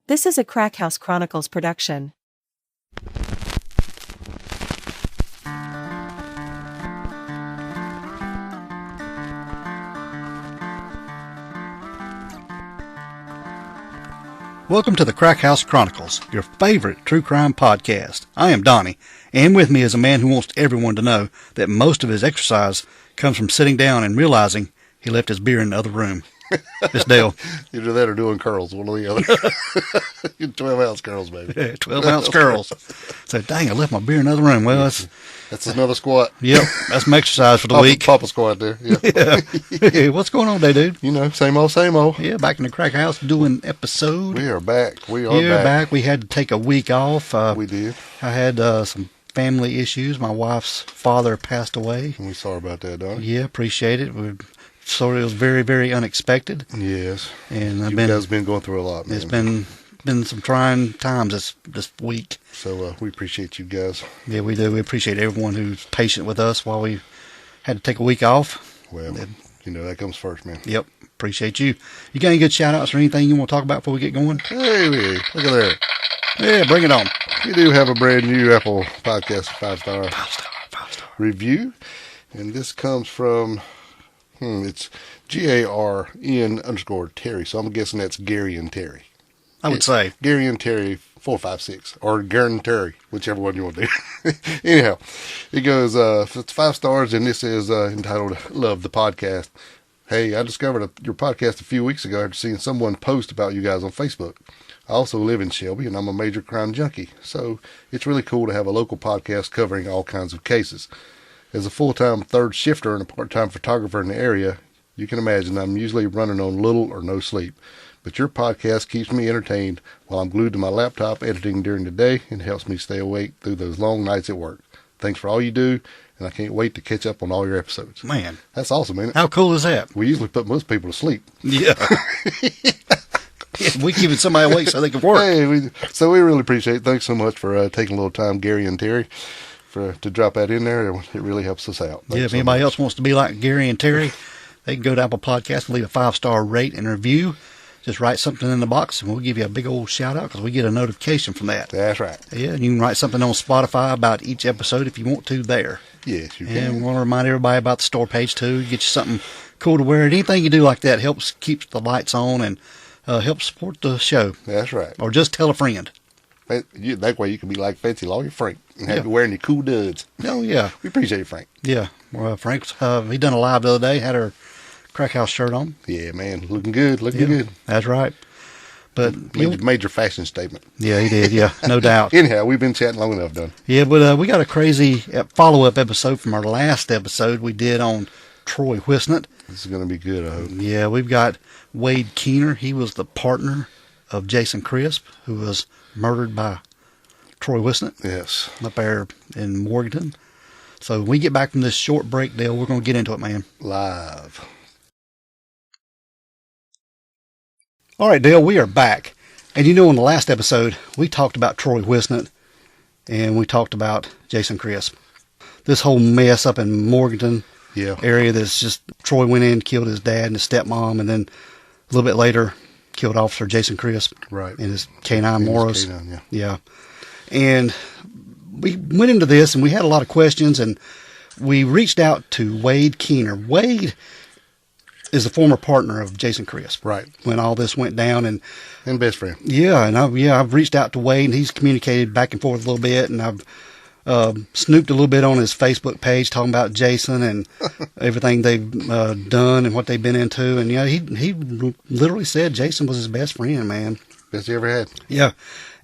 This is a Crack House Chronicles production. Welcome to the Crack House Chronicles, your favorite true crime podcast. I am Donnie, and with me is a man who wants everyone to know that most of his exercise comes from sitting down and realizing he left his beer in the other room. It's Dale. Either that or doing curls, one or the other. 12-ounce curls, baby. 12-ounce curls. So, dang, I left my beer in the other room. Well, that's another squat. Yep, that's my exercise for the week. Papa squat there. Yeah. Hey, what's going on today, dude? You know, same old, same old. Yeah, back in the Crack House doing episode. We are back. We are back. We had to take a week off. We did. I had some family issues. My wife's father passed away. We're sorry about that, Donnie. Yeah, appreciate it. It was very, very unexpected. Yes. And you guys been going through a lot, man. It's been some trying times this week. So we appreciate you guys. Yeah, we do. We appreciate everyone who's patient with us while we had to take a week off. Well, you know, that comes first, man. Yep. Appreciate you. You got any good shout-outs or anything you want to talk about before we get going? Hey, look at that. Yeah, bring it on. We do have a brand new Apple Podcast 5-star review. And this comes from... it's GARN_Terry, so I'm guessing that's Gary and Terry. I would say. Gary and Terry 456, or Gary and Terry, whichever one you want to do. Anyhow, it goes, it's 5 stars, and this is entitled Love the Podcast. Hey, I discovered your podcast a few weeks ago after seeing someone post about you guys on Facebook. I also live in Shelby, and I'm a major crime junkie, so it's really cool to have a local podcast covering all kinds of cases. As a full-time third shifter and a part-time photographer in the area, you can imagine I'm usually running on little or no sleep. But your podcast keeps me entertained while I'm glued to my laptop editing during the day and helps me stay awake through those long nights at work. Thanks for all you do, and I can't wait to catch up on all your episodes. Man. That's awesome, ain't it? How cool is that? We usually put most people to sleep. Yeah. We keep somebody awake so they can work. Hey, so we really appreciate it. Thanks so much for taking a little time, Gary and Terry. To drop that in there, it really helps us out. Thanks if anybody else wants to be like Gary and Terry, they can go to Apple Podcast and leave a 5-star rate and review. Just write something in the box, and we'll give you a big old shout-out because we get a notification from that. That's right. Yeah, and you can write something on Spotify about each episode if you want to there. Yes, you can. And we want to remind everybody about the store page, too. Get you something cool to wear. Anything you do like that helps keep the lights on and helps support the show. That's right. Or just tell a friend. That way you can be like Fancy Lawyer Frank and have you wearing your cool duds. Oh, yeah. We appreciate you, Frank. Yeah. Well, Frank's, he done a live the other day, had her Crack House shirt on. Yeah, man. Looking good. Looking good. That's right. But major fashion statement. Yeah, he did. Yeah, no doubt. Anyhow, we've been chatting long enough, done. Yeah, but we got a crazy follow-up episode from our last episode we did on Troy Whisnant. This is going to be good, I hope. Yeah, we've got Wade Keener. He was the partner of Jason Crisp, who was murdered by Troy Whisnant. Yes. Up there in Morganton. So when we get back from this short break, Dale, we're going to get into it, man. Live. All right, Dale, we are back. And you know, in the last episode, we talked about Troy Whisnant and we talked about Jason Crisp. This whole mess up in Morganton area that's just, Troy went in, killed his dad and his stepmom, and then a little bit later, killed Officer Jason Crisp. Right. And his canine Moros. Yeah. And we went into this and we had a lot of questions, and we reached out to Wade Keener. Wade is the former partner of Jason Crisp. Right. When all this went down. And best friend. Yeah, and I've reached out to Wade, and he's communicated back and forth a little bit, and I've snooped a little bit on his Facebook page talking about Jason and everything they've done and what they've been into. And, he literally said Jason was his best friend, man. Best he ever had. Yeah.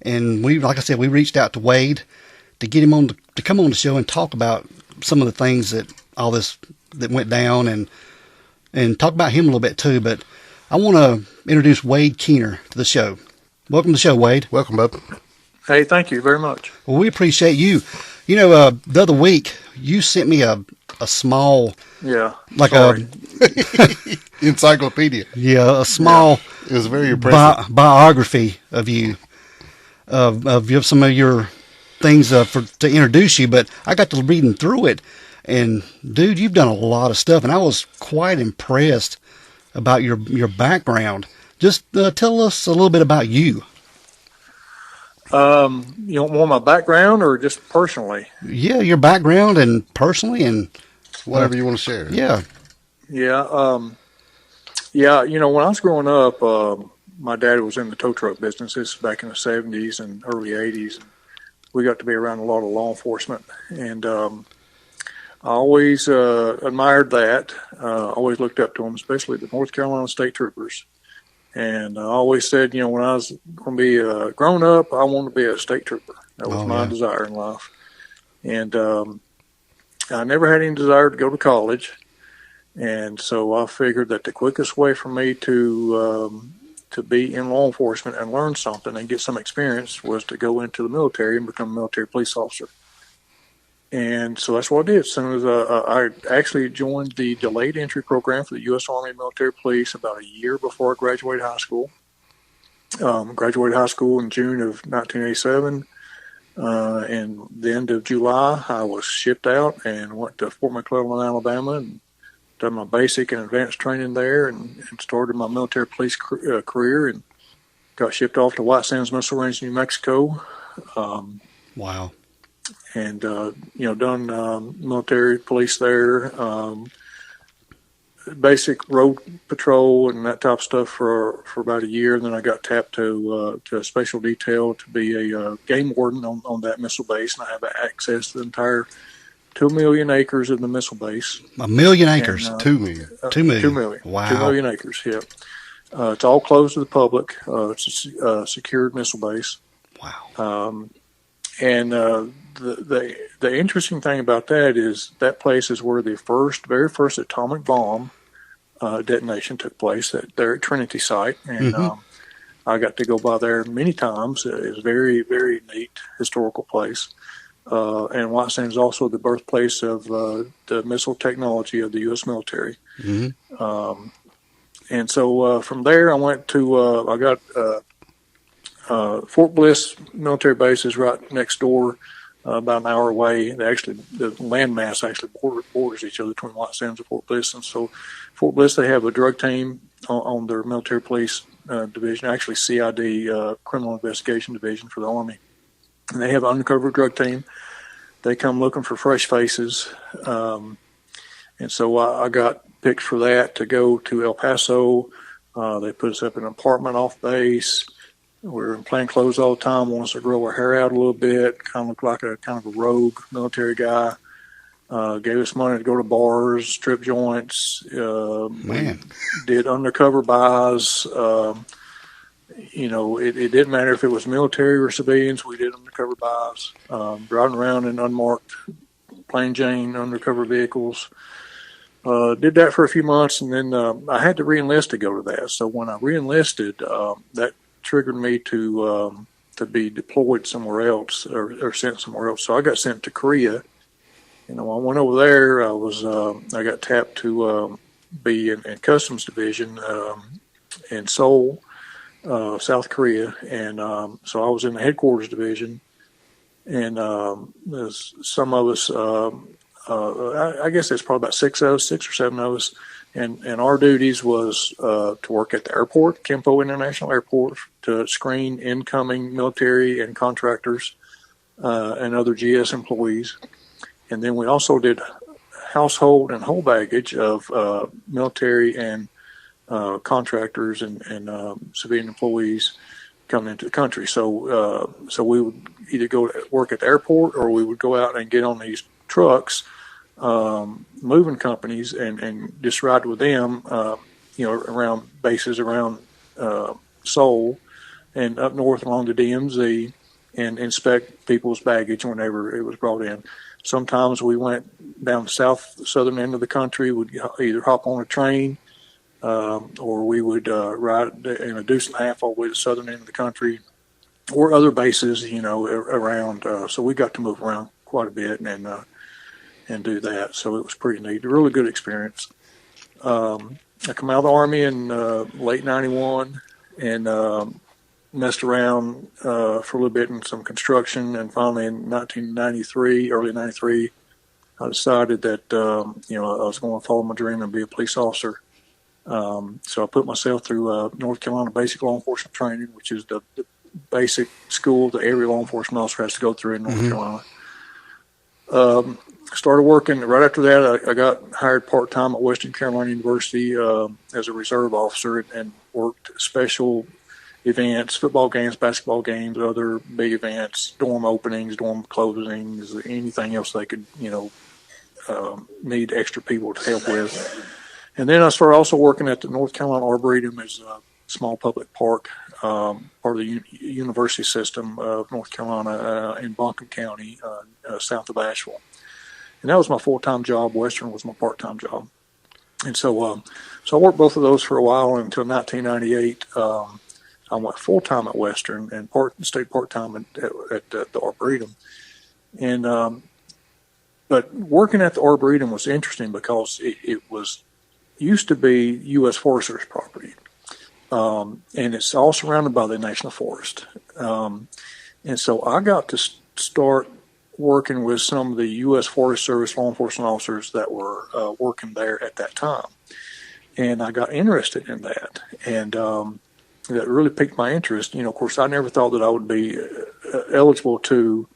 And like I said, we reached out to Wade to get him on to come on the show and talk about some of the things that went down and talk about him a little bit too. But I want to introduce Wade Keener to the show. Welcome to the show, Wade. Welcome, bub. Hey, thank you very much. Well, we appreciate you. You know, the other week you sent me a small, like sorry. encyclopedia. A small. It was very impressive biography of you, of some of your things to introduce you. But I got to reading through it, and dude, you've done a lot of stuff, and I was quite impressed about your background. Just tell us a little bit about you. You want my background or just personally? Yeah, your background and personally, and Whatever you want to share. yeah. Yeah. Yeah. When I was growing up, my dad was in the tow truck business. This is back in the 70s and early 80s. And we got to be around a lot of law enforcement. And I always admired that. Always looked up to them, especially the North Carolina State Troopers. And I always said, when I was going to be grown up, I wanted to be a state trooper. That was Oh, my yeah. desire in life. And I never had any desire to go to college. And so I figured that the quickest way for me to be in law enforcement and learn something and get some experience was to go into the military and become a military police officer. And so that's what I did. As soon as I actually joined the delayed entry program for the U.S. Army Military Police about a year before I graduated high school. Graduated high school in June of 1987. And the end of July, I was shipped out and went to Fort McClellan, Alabama, and done my basic and advanced training there, and started my military police career, and got shipped off to White Sands Missile Range, New Mexico. Wow. And done military police there, basic road patrol and that type of stuff for about a year. And then I got tapped to a special detail to be a game warden on that missile base, and I have access to the entire 2 million acres of the missile base. 1 million acres. And, 2 million. 2 million. 2 million. Wow. 2 million acres. Yeah. It's all closed to the public. It's a secured missile base. Wow. And the interesting thing about that is that place is where the very first atomic bomb detonation took place there at Trinity site. And I got to go by there many times. It's a very, very neat historical place. And White Sands is also the birthplace of the missile technology of the U.S. military. Mm-hmm. And so from there, I went to I got Fort Bliss military base is right next door, about an hour away. The landmass actually borders each other between White Sands and Fort Bliss. And so Fort Bliss, they have a drug team on their military police division, actually CID, criminal investigation division for the Army. And they have an undercover drug team. They come looking for fresh faces. And so I got picked for that to go to El Paso. They put us up in an apartment off base. We were in plain clothes all the time, wanted us to grow our hair out a little bit, kind of looked like a kind of a rogue military guy. Gave us money to go to bars, strip joints. Man. Did undercover buys. It didn't matter if it was military or civilians. We did undercover buys, driving around in unmarked plain Jane undercover vehicles. Did that for a few months, and then I had to re-enlist to go to that. So when I re-enlisted, that triggered me to be deployed somewhere else or sent somewhere else. So I got sent to Korea. I went over there. I got tapped to be in Customs Division in Seoul, South Korea, and so I was in the headquarters division. And some of us, I guess there's probably about 6 or 7 of us. And our duties was to work at the airport, Kempo International Airport, to screen incoming military and contractors and other GS employees. And then we also did household and whole baggage of military and contractors and civilian employees coming into the country. So we would either go to work at the airport, or we would go out and get on these trucks, moving companies, and just ride with them, around bases around Seoul and up north along the DMZ, and inspect people's baggage whenever it was brought in. Sometimes we went down the southern end of the country. We'd either hop on a train, or we would ride in a deuce and a half all the way to the southern end of the country, or other bases, around. So we got to move around quite a bit and do that. So it was pretty neat. A really good experience. I come out of the Army in late 91 and messed around for a little bit in some construction. And finally in 1993, early 93, I decided that, I was going to follow my dream and be a police officer. So I put myself through North Carolina Basic Law Enforcement Training, which is the basic school that every law enforcement officer has to go through in North Carolina. Started working right after that. I got hired part-time at Western Carolina University as a reserve officer, and worked special events, football games, basketball games, other big events, dorm openings, dorm closings, anything else they could, need extra people to help with. And then I started also working at the North Carolina Arboretum as a small public park, part of the university system of North Carolina in Buncombe County, south of Asheville. And that was my full-time job. Western was my part-time job. And so I worked both of those for a while until 1998. I went full-time at Western and stayed part-time at the Arboretum. And but working at the Arboretum was interesting because it was used to be U.S. Forest Service property. And it's all surrounded by the National Forest. And so I got to start working with some of the U.S. Forest Service law enforcement officers that were working there at that time. And I got interested in that. And that really piqued my interest. Of course, I never thought that I would be eligible to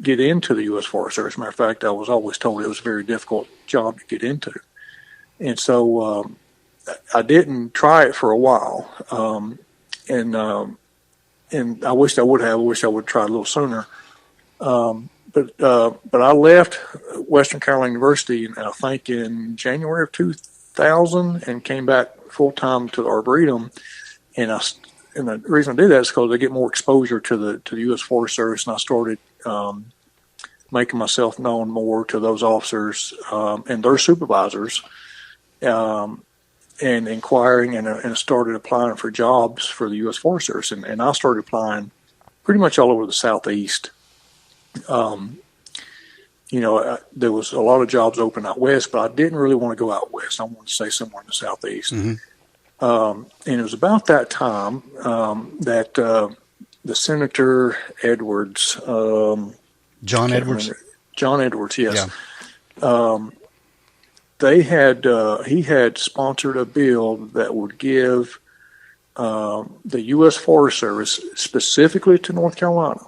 get into the U.S. Forest Service. As a matter of fact, I was always told it was a very difficult job to get into. And so I didn't try it for a while. And I wished I would have. I wish I would try a little sooner. But I left Western Carolina University, I think in January of 2000, and came back full time to the Arboretum. And the reason I did that is because I get more exposure to the U.S. Forest Service, and I started making myself known more to those officers and their supervisors, and inquiring, and started applying for jobs for the U.S. Forest Service. And I started applying pretty much all over the Southeast. There was a lot of jobs open out west, but I didn't really want to go out west. I wanted to stay somewhere in the Southeast. And it was about that time that the Senator Edwards, John Edwards, yes, yeah. He had sponsored a bill that would give the U.S. Forest Service, specifically to North Carolina,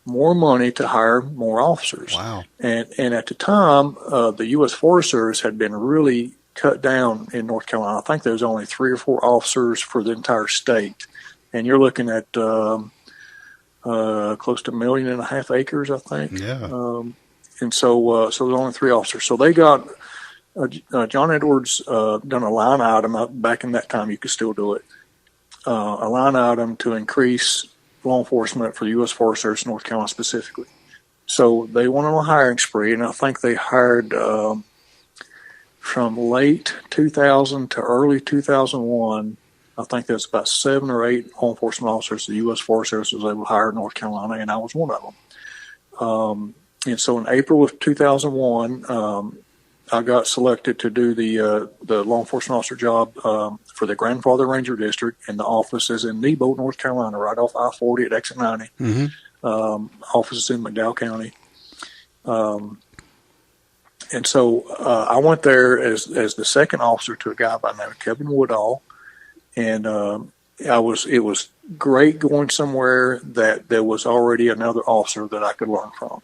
more money to hire more officers. Wow. And at the time, the U.S. Forest Service had been really cut down in North Carolina. I think there was only 3 or 4 officers for the entire state. And you're looking at close to 1.5 million acres, I think. Yeah. And so there was only 3 officers. So they got John Edwards done a line item. Back in that time, you could still do it. A line item to increase law enforcement for the U.S. Forest Service, North Carolina specifically. So they went on a hiring spree, and I think they hired from late 2000 to early 2001. I think there's about 7 or 8 law enforcement officers the U.S. Forest Service was able to hire in North Carolina, and I was one of them. And so in April of 2001, I got selected to do the law enforcement officer job for the Grandfather Ranger District, and the office is in Nebo, North Carolina, right off I-40 at exit 90. Office is in McDowell County. And so I went there as the second officer to a guy by the name of Kevin Woodall, and it was great going somewhere that there was already another officer that I could learn from.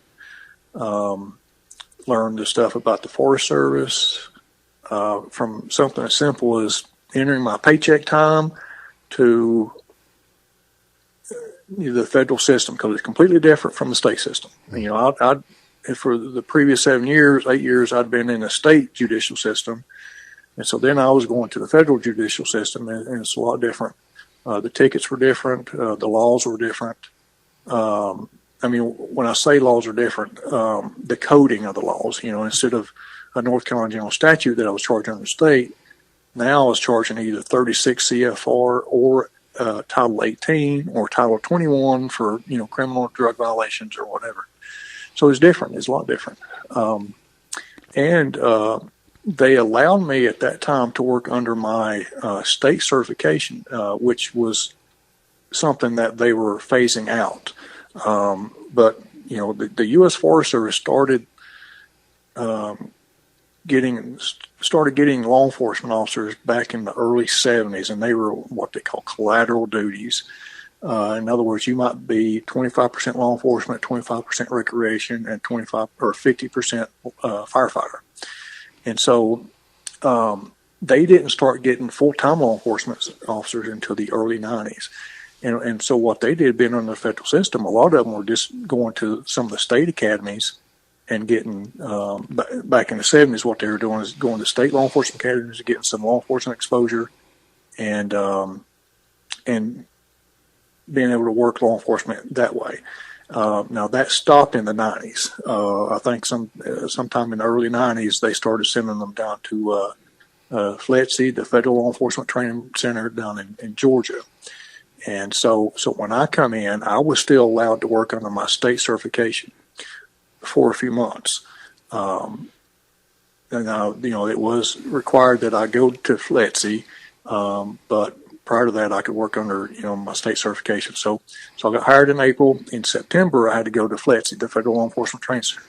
Learn the stuff about the Forest Service, from something as simple as entering my paycheck time to the federal system, because it's completely different from the state system. I for the previous 8 years, I'd been in the state judicial system, and so then I was going to the federal judicial system, and it's a lot different. The tickets were different, the laws were different. When I say laws are different, the coding of the laws, instead of a North Carolina general statute that I was charged under the state, now I was charging either 36 CFR or Title 18 or Title 21 for, criminal drug violations or whatever. So it's different. It's a lot different. And they allowed me at that time to work under my state certification, which was something that they were phasing out. But the U.S. Forest Service started getting law enforcement officers back in the early 70s, and they were what they call collateral duties. In other words, you might be 25% law enforcement, 25% recreation, and 25 or 50% firefighter. And so they didn't start getting full-time law enforcement officers until the early 90s. And so what they did, being under the federal system, a lot of them were just going to some of the state academies and getting, back in the 70s, what they were doing is going to state law enforcement academies, getting some law enforcement exposure, and being able to work law enforcement that way. Now that stopped in the 90s. I think sometime in the early 90s, they started sending them down to FLETC, the Federal Law Enforcement Training Center down in Georgia. And so when I come in, I was still allowed to work under my state certification for a few months. And it was required that I go to FLETC, but prior to that, I could work under, my state certification. So I got hired in April. In September, I had to go to FLETC, the Federal Law Enforcement Training Center,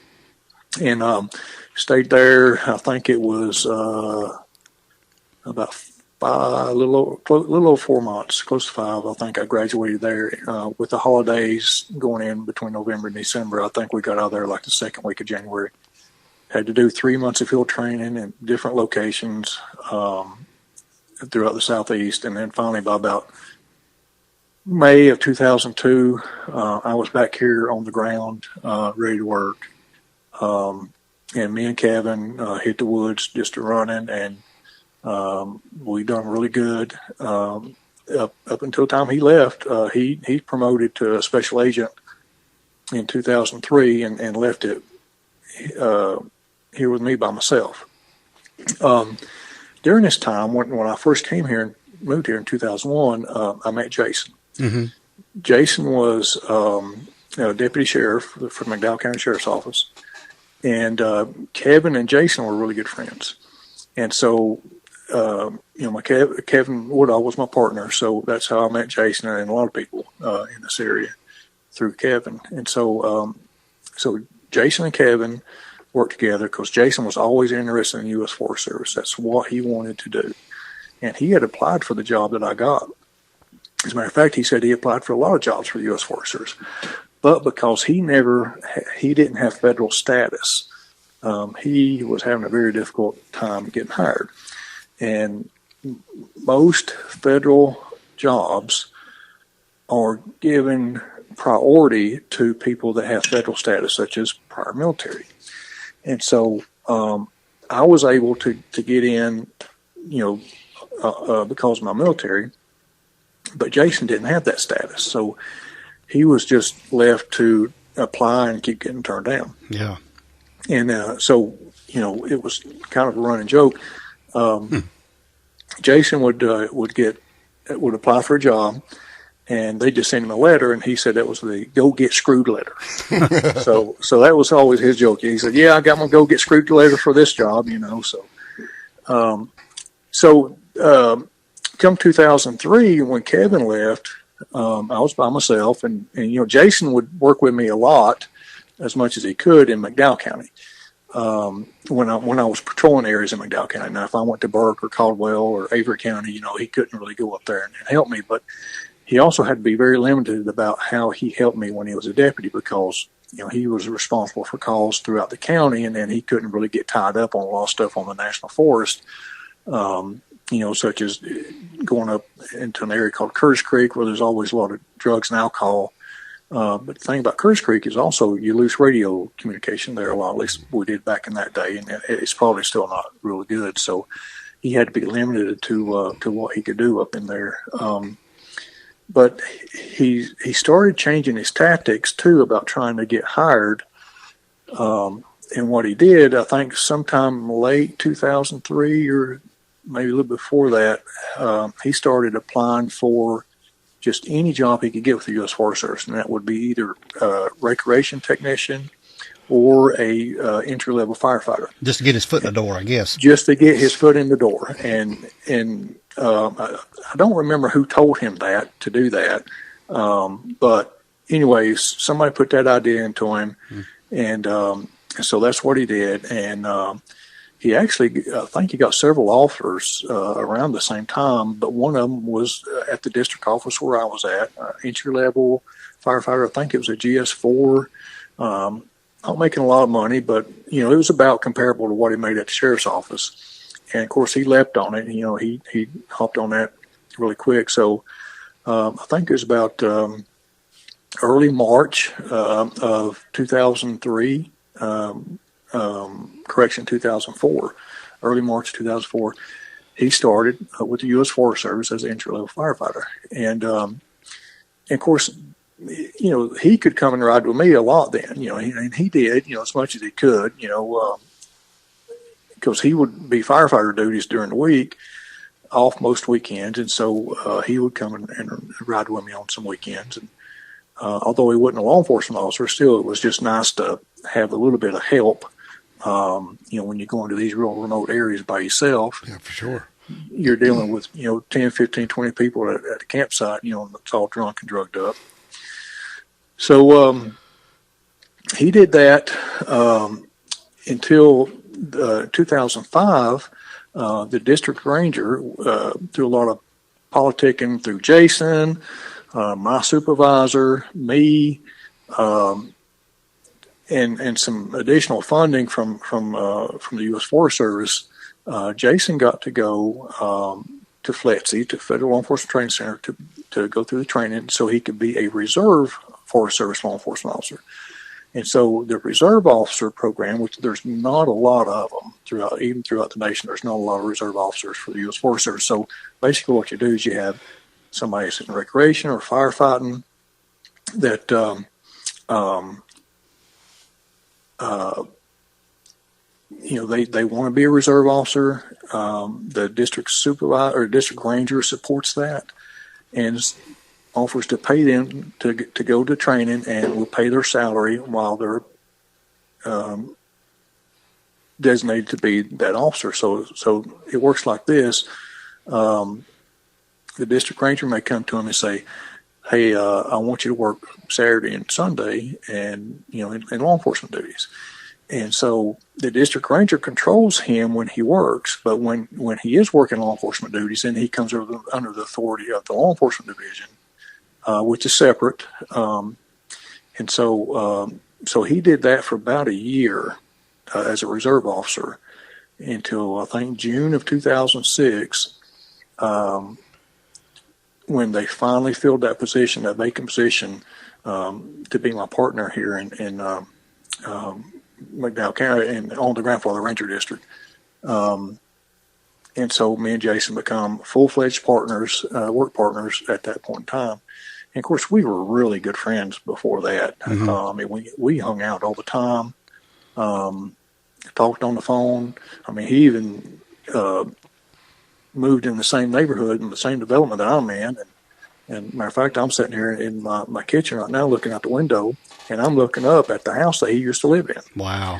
and stayed there. I think it was about a little over 4 months, close to 5. I think I graduated there with the holidays going in between November and December. I think we got out of there like the second week of January. Had to do 3 months of field training in different locations throughout the Southeast. And then finally, by about May of 2002, I was back here on the ground, ready to work. And me and Kevin hit the woods just running, and we done really good up until the time he left. He promoted to a special agent in 2003 and left it here with me by myself. During this time, when I first came here and moved here in 2001, I met Jason. Mm-hmm. Jason was a deputy sheriff for McDowell County Sheriff's Office, and Kevin and Jason were really good friends. And so Kevin Woodall was my partner, so that's how I met Jason and a lot of people in this area through Kevin. And so Jason and Kevin worked together because Jason was always interested in U.S. Forest Service. That's what he wanted to do. And he had applied for the job that I got. As a matter of fact, he said he applied for a lot of jobs for the U.S. Forest Service. But because he didn't have federal status, he was having a very difficult time getting hired. And most federal jobs are given priority to people that have federal status, such as prior military. And so I was able to get in, because of my military, but Jason didn't have that status. So he was just left to apply and keep getting turned down. Yeah. And so it was kind of a running joke. Jason would apply for a job, and they just sent him a letter, and he said that was the "go get screwed" letter. so that was always his joke. He said, "Yeah, I got my go get screwed letter for this job," So come 2003, when Kevin left, I was by myself, and Jason would work with me a lot, as much as he could in McDowell County. When I was patrolling areas in McDowell County. Now, if I went to Burke or Caldwell or Avery County, he couldn't really go up there and help me. But he also had to be very limited about how he helped me when he was a deputy, because he was responsible for calls throughout the county, and then he couldn't really get tied up on a lot of stuff on the National Forest, such as going up into an area called Curtis Creek, where there's always a lot of drugs and alcohol. But the thing about Curtis Creek is also you lose radio communication there a lot. At least we did back in that day, and it's probably still not really good. So he had to be limited to what he could do up in there. But he started changing his tactics too about trying to get hired. And what he did, I think, sometime late 2003 or maybe a little before that, he started applying for just any job he could get with the U.S. Forest Service, and that would be either a recreation technician or a entry-level firefighter. Just to get his foot in the door, I guess. Just to get his foot in the door. And I don't remember who told him to do that. But anyways, somebody put that idea into him. And so that's what he did. And he actually, I think he got several offers around the same time, but one of them was at the district office where I was at, entry level firefighter. I think it was a GS4. Not making a lot of money, but it was about comparable to what he made at the sheriff's office. And of course, he leapt on it. He hopped on that really quick. So I think it was about early March of 2003. 2004, early March 2004, he started with the U.S. Forest Service as an entry-level firefighter. And of course, he could come and ride with me a lot then, and he did, as much as he could, because he would be firefighter duties during the week, off most weekends. And so he would come and ride with me on some weekends. And although he wasn't a law enforcement officer, still it was just nice to have a little bit of help. When you go into these real remote areas by yourself. Yeah, for sure. You're dealing with, 10, 15, 20 people at a campsite, that's all drunk and drugged up. So he did that until 2005. The district ranger, through a lot of politicking through Jason, my supervisor, me, and some additional funding from the U.S. Forest Service, Jason got to go to FLETC, to Federal Law Enforcement Training Center, to go through the training so he could be a reserve Forest Service law enforcement officer. And so the reserve officer program, which there's not a lot of them throughout the nation, there's not a lot of reserve officers for the U.S. Forest Service. So basically what you do is you have somebody that's in recreation or firefighting that they want to be a reserve officer. The district supervisor or district ranger supports that and offers to pay them to go to training, and will pay their salary while they're designated to be that officer. So it works like this. The district ranger may come to him and say, "Hey, I want you to work Saturday and Sunday, and in law enforcement duties." And so the district ranger controls him when he works, but when he is working law enforcement duties, then he comes under the authority of the law enforcement division, which is separate. And so he did that for about a year as a reserve officer until I think June of 2006. When they finally filled that position, that vacant position, to be my partner here in McDowell County and on the Grandfather Ranger District. And so me and Jason become full-fledged partners, work partners at that point in time. And of course, we were really good friends before that. Mm-hmm. We hung out all the time, talked on the phone. He even moved in the same neighborhood in the same development that I'm in. And matter of fact, I'm sitting here in my kitchen right now looking out the window, and I'm looking up at the house that he used to live in. Wow.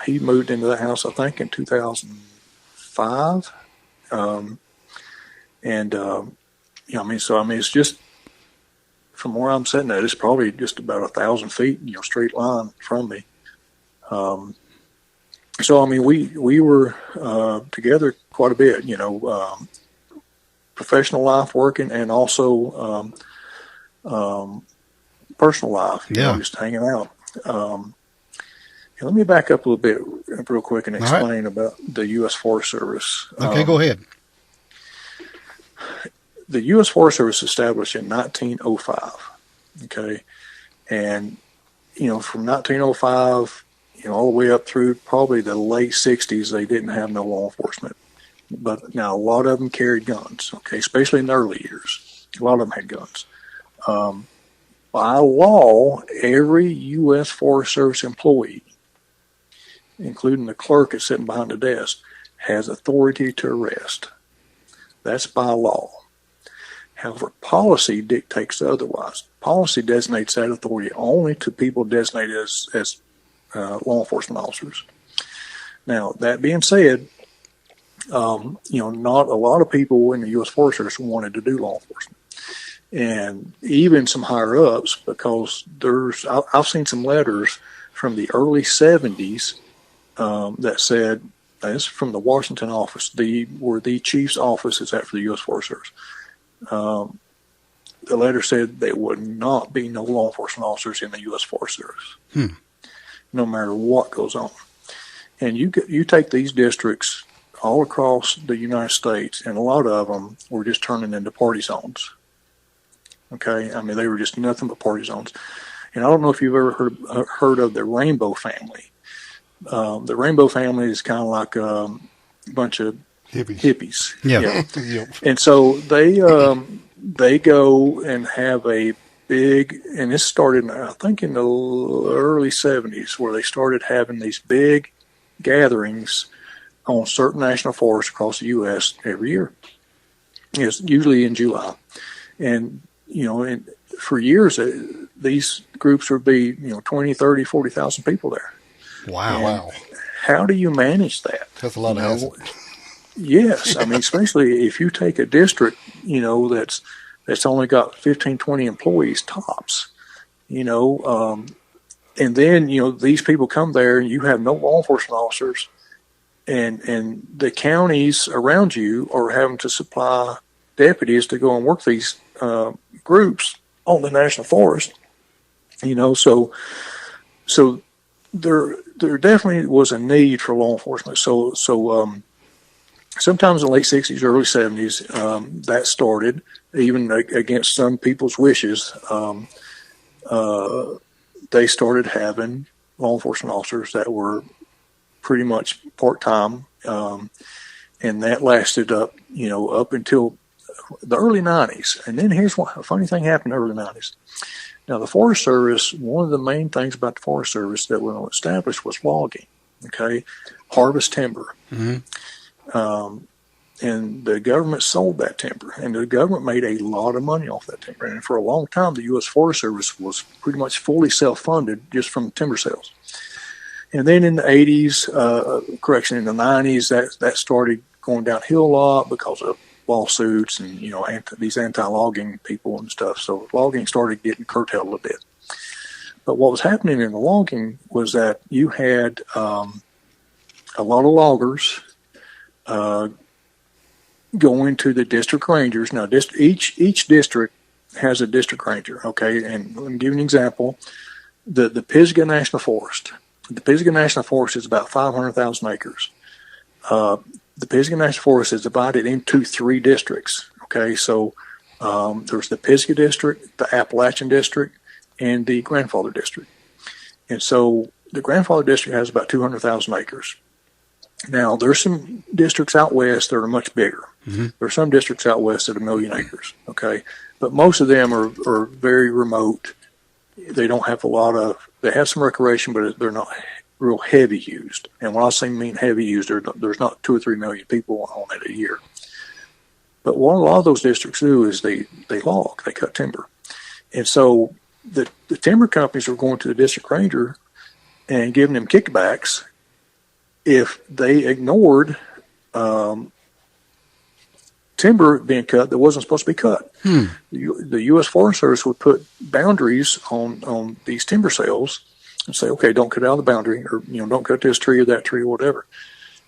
He moved into the house, I think, in 2005. It's just, from where I'm sitting at, it's probably just about 1,000 feet, straight line from me. We were together quite a bit, professional life, working, and also personal life, just hanging out. Let me back up a little bit real quick and explain about the U.S. Forest Service. Okay, go ahead. The U.S. Forest Service was established in 1905, okay? And, from 1905, all the way up through probably the late 60s, they didn't have no law enforcement. But now a lot of them carried guns, okay, especially in the early years. A lot of them had guns. By law, every U.S. Forest Service employee, including the clerk that's sitting behind the desk, has authority to arrest. That's by law. However, policy dictates otherwise. Policy designates that authority only to people designated as law enforcement officers. Now, that being said, not a lot of people in the U.S. Forest Service wanted to do law enforcement, and even some higher ups, because I've seen some letters from the early 70s that said, this is from the Washington office, where the chief's office is at for the U.S. Forest Service. The letter said there would not be no law enforcement officers in the U.S. Forest Service, no matter what goes on. And you take these districts all across the United States, and a lot of them were just turning into party zones. Okay, I mean, they were just nothing but party zones. And I don't know if you've ever heard of the Rainbow family. The Rainbow family is kind of like a bunch of hippies. Yeah. Yep. And so they go and have a big, and this started, I think, in the early 70s, where they started having these big gatherings on certain national forests across the U.S. every year. It's usually in July. And, for years, these groups would be, 20, 30, 40,000 people there. Wow. How do you manage that? That's a lot of hassle. Yes. I mean, especially if you take a district, that's only got 15, 20 employees tops, and then, these people come there and you have no law enforcement officers, and the counties around you are having to supply deputies to go and work these groups on the national forest, so there definitely was a need for law enforcement. So sometimes in the late 60s, early 70s, that started, even against some people's wishes. They started having law enforcement officers that were pretty much part-time, and that lasted up until the early 90s. And then here's a funny thing happened in the early 90s. Now, the Forest Service, one of the main things about the Forest Service that was established was logging, okay, harvest timber. Mm-hmm. And the government sold that timber, and the government made a lot of money off that timber. And for a long time, the U.S. Forest Service was pretty much fully self-funded just from timber sales. And then in the 80s, in the 90s, that started going downhill a lot because of lawsuits and, these anti-logging people and stuff. So logging started getting curtailed a little bit. But what was happening in the logging was that you had a lot of loggers going to the district rangers. Now, each district has a district ranger, okay? And let me give you an example. The Pisgah National Forest. The Pisgah National Forest is about 500,000 acres. The Pisgah National Forest is divided into 3 districts, okay? So there's the Pisgah District, the Appalachian District, and the Grandfather District. And so the Grandfather District has about 200,000 acres. Now, there's some districts out west that are much bigger. Mm-hmm. There are some districts out west that are 1 million acres, okay? But most of them are very remote. They don't have they have some recreation, but they're not real heavy used. And when I mean heavy used, there's not 2 or 3 million people on it a year. But what a lot of those districts do is they log, they cut timber. And so the timber companies are going to the district ranger and giving them kickbacks if they ignored timber being cut that wasn't supposed to be cut. The U.S. Forest Service would put boundaries on these timber sales and say, okay, don't cut out of the boundary, or don't cut this tree or that tree or whatever.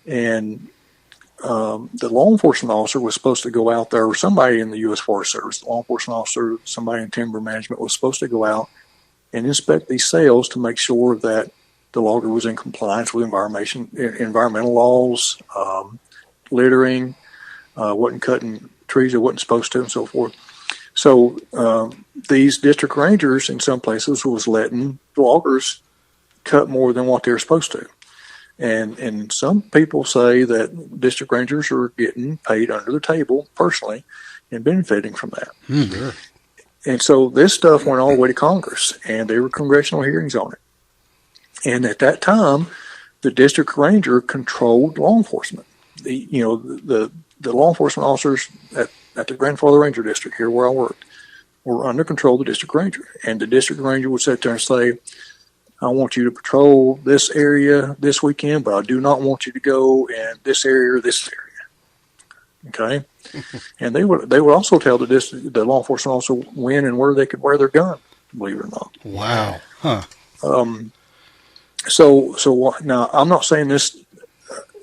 And the law enforcement officer was supposed to go out there, or somebody in the U.S. Forest Service, the law enforcement officer, somebody in timber management was supposed to go out and inspect these sales to make sure that the logger was in compliance with environmental laws, littering, wasn't cutting trees it wasn't supposed to, and so forth. So these district rangers in some places was letting loggers cut more than what they're supposed to. And some people say that district rangers are getting paid under the table personally and benefiting from that. Sure. And so this stuff went all the way to Congress, and there were congressional hearings on it. And at that time, the district ranger controlled law enforcement. The law enforcement officers at the Grandfather Ranger District here where I worked were under control of the district ranger. And the district ranger would sit there and say, I want you to patrol this area this weekend, but I do not want you to go in this area or this area. Okay? And they would also tell the law enforcement officer when and where they could wear their gun, believe it or not. Wow. Huh. So now I'm not saying this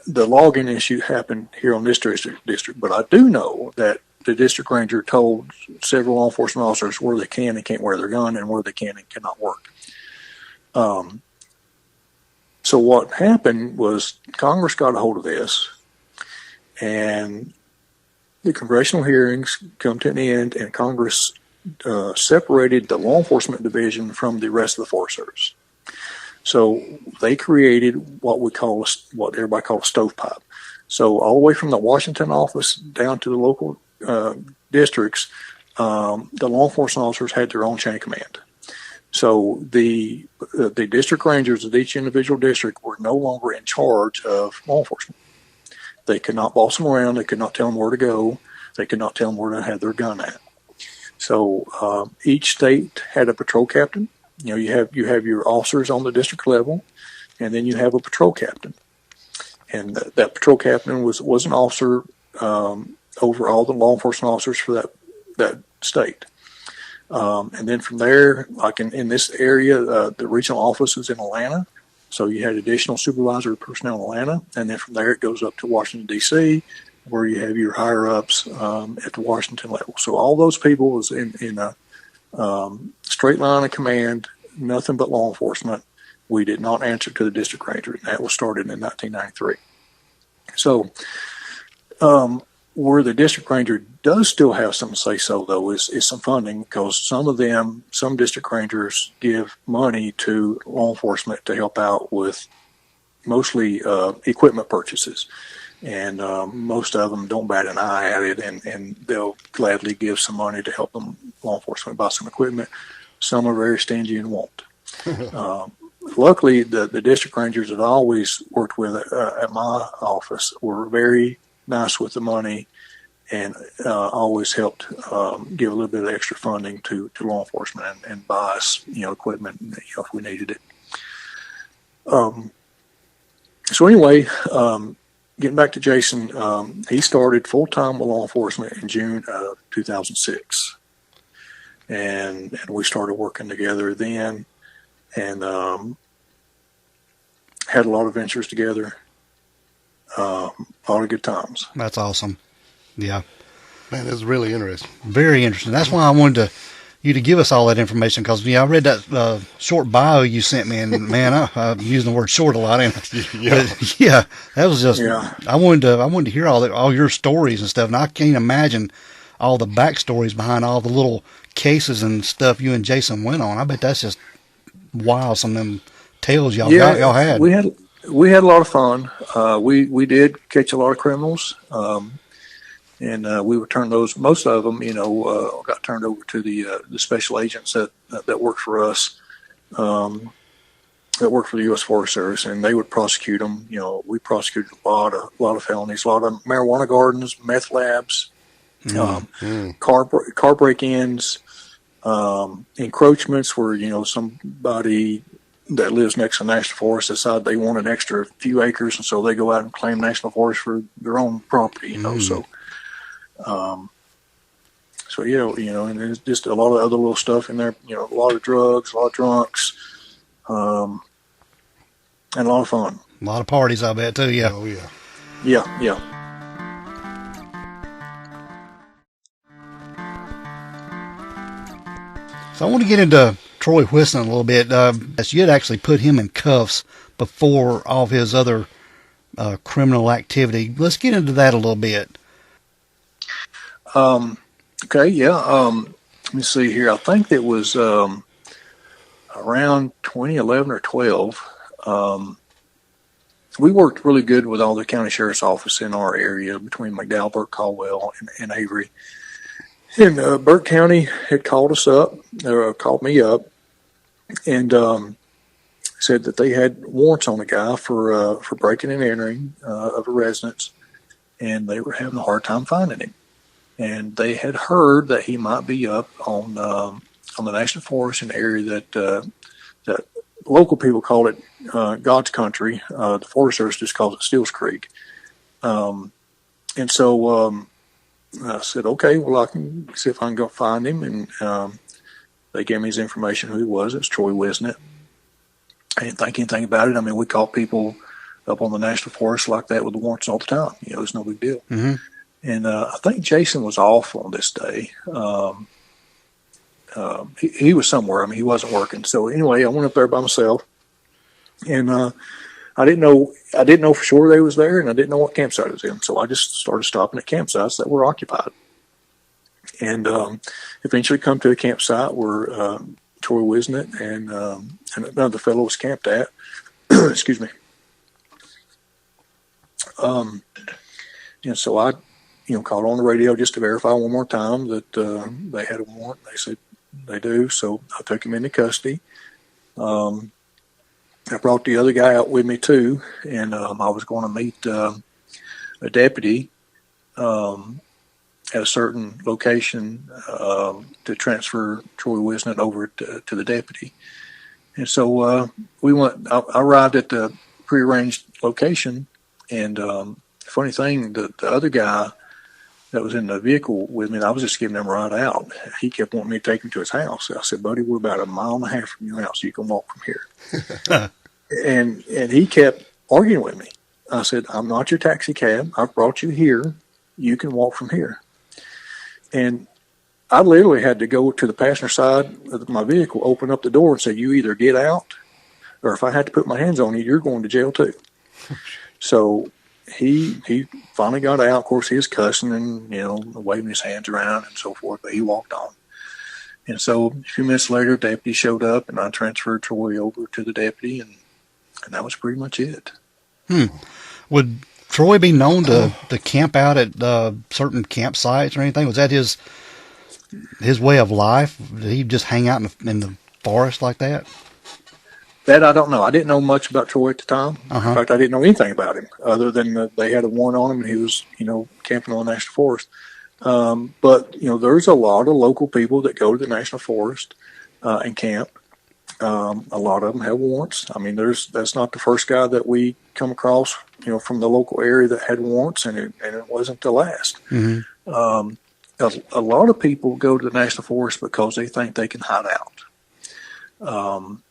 the logging issue happened here on this district, but I do know that the district ranger told several law enforcement officers where they can and can't wear their gun and where they can and cannot work. So what happened was Congress got a hold of this, and the congressional hearings come to an end, and Congress separated the law enforcement division from the rest of the Forest Service. So they created what everybody calls a stovepipe. So all the way from the Washington office down to the local districts, the law enforcement officers had their own chain of command. So the district rangers of each individual district were no longer in charge of law enforcement. They could not boss them around. They could not tell them where to go. They could not tell them where to have their gun at. So each state had a patrol captain. You have your officers on the district level, and then you have a patrol captain. And that patrol captain was an officer over all the law enforcement officers for that state. And then from there, like in this area, the regional office was in Atlanta. So you had additional supervisory personnel in Atlanta. And then from there, it goes up to Washington, D.C., where you have your higher-ups at the Washington level. So all those people was in a straight line of command, nothing but law enforcement. We did not answer to the district ranger, and that was started in 1993. So where the district ranger does still have some say-so, though, is some funding, because some district rangers give money to law enforcement to help out with mostly equipment purchases. And most of them don't bat an eye at it, and they'll gladly give some money to help law enforcement buy some equipment. Some are very stingy and won't. Luckily, the district rangers that I always worked with at my office were very nice with the money, and always helped give a little bit of extra funding to law enforcement and buy us equipment if we needed it. So anyway. Getting back to Jason, he started full-time with law enforcement in June of 2006. And we started working together then, and had a lot of ventures together, a lot of good times. That's awesome. Yeah. Man, that's really interesting. Very interesting. That's why I wanted you to give us all that information, because I read that short bio you sent me, and man, I'm using the word short a lot. Yeah, but, yeah, that was just. Yeah. I wanted to hear all your stories and stuff, and I can't imagine all the backstories behind all the little cases and stuff you and Jason went on. I bet that's just wild. Some of them tales y'all had. We had a lot of fun. We did catch a lot of criminals. And we would turn those. Most of them, got turned over to the special agents that work for us, that work for the U.S. Forest Service, and they would prosecute them. We prosecuted a lot of felonies, a lot of marijuana gardens, meth labs, car break-ins, encroachments where somebody that lives next to National Forest decide they want an extra few acres, and so they go out and claim National Forest for their own property. So. And there's just a lot of other little stuff in there, a lot of drugs, a lot of drunks, and a lot of fun. A lot of parties, I bet, too, yeah. Oh, yeah. Yeah. So I want to get into Troy Whisnant a little bit. You had actually put him in cuffs before all of his other criminal activity. Let's get into that a little bit. Okay, yeah. Let me see here. I think it was around 2011 or 12. We worked really good with all the county sheriff's office in our area between McDowell, Burke, Caldwell, and Avery. And Burke County had called me up, and said that they had warrants on a guy for breaking and entering of a residence, and they were having a hard time finding him. And they had heard that he might be up on the National Forest, in an area that local people call it God's country. The Forest Service just calls it Steele's Creek. And so I said, okay, well, I can see if I can go find him. And they gave me his information, who he was. It was Troy Whisnant. I didn't think anything about it. I mean, we caught people up on the national forest like that with the warrants all the time. It's no big deal. Mm-hmm. And I think Jason was off on this day. He was somewhere. I mean, he wasn't working. So anyway, I went up there by myself, and I didn't know for sure they was there, and I didn't know what campsite it was in. So I just started stopping at campsites that were occupied, and eventually come to a campsite where Troy Whisnant and another fellow was camped at. Excuse me. And so I, called on the radio just to verify one more time that they had a warrant. They said they do. So I took him into custody. I brought the other guy out with me too, and I was going to meet a deputy at a certain location to transfer Troy Whisnant over to the deputy. And so we went. I arrived at the prearranged location, and funny thing, the other guy that was in the vehicle with me, I was just giving him a ride out. He kept wanting me to take him to his house. I said, "Buddy, we're about 1.5 miles from your house. You can walk from here." and he kept arguing with me. I said, "I'm not your taxi cab. I brought you here. You can walk from here." And I literally had to go to the passenger side of my vehicle, open up the door, and say, "You either get out, or if I had to put my hands on you, you're going to jail too." So he finally got out. Of course, he was cussing and waving his hands around and so forth, but he walked on. And so a few minutes later, the deputy showed up, and I transferred Troy over to the deputy, and that was pretty much it. Would Troy be known to camp out at certain campsites or anything? Was that his way of life? Did he just hang out in the forest like that? That I don't know. I didn't know much about Troy at the time. Uh-huh. In fact, I didn't know anything about him other than that they had a warrant on him and he was, camping on the National Forest. But there's a lot of local people that go to the National Forest and camp. A lot of them have warrants. I mean, that's not the first guy that we come across, from the local area that had warrants, and it wasn't the last. Mm-hmm. A lot of people go to the National Forest because they think they can hide out.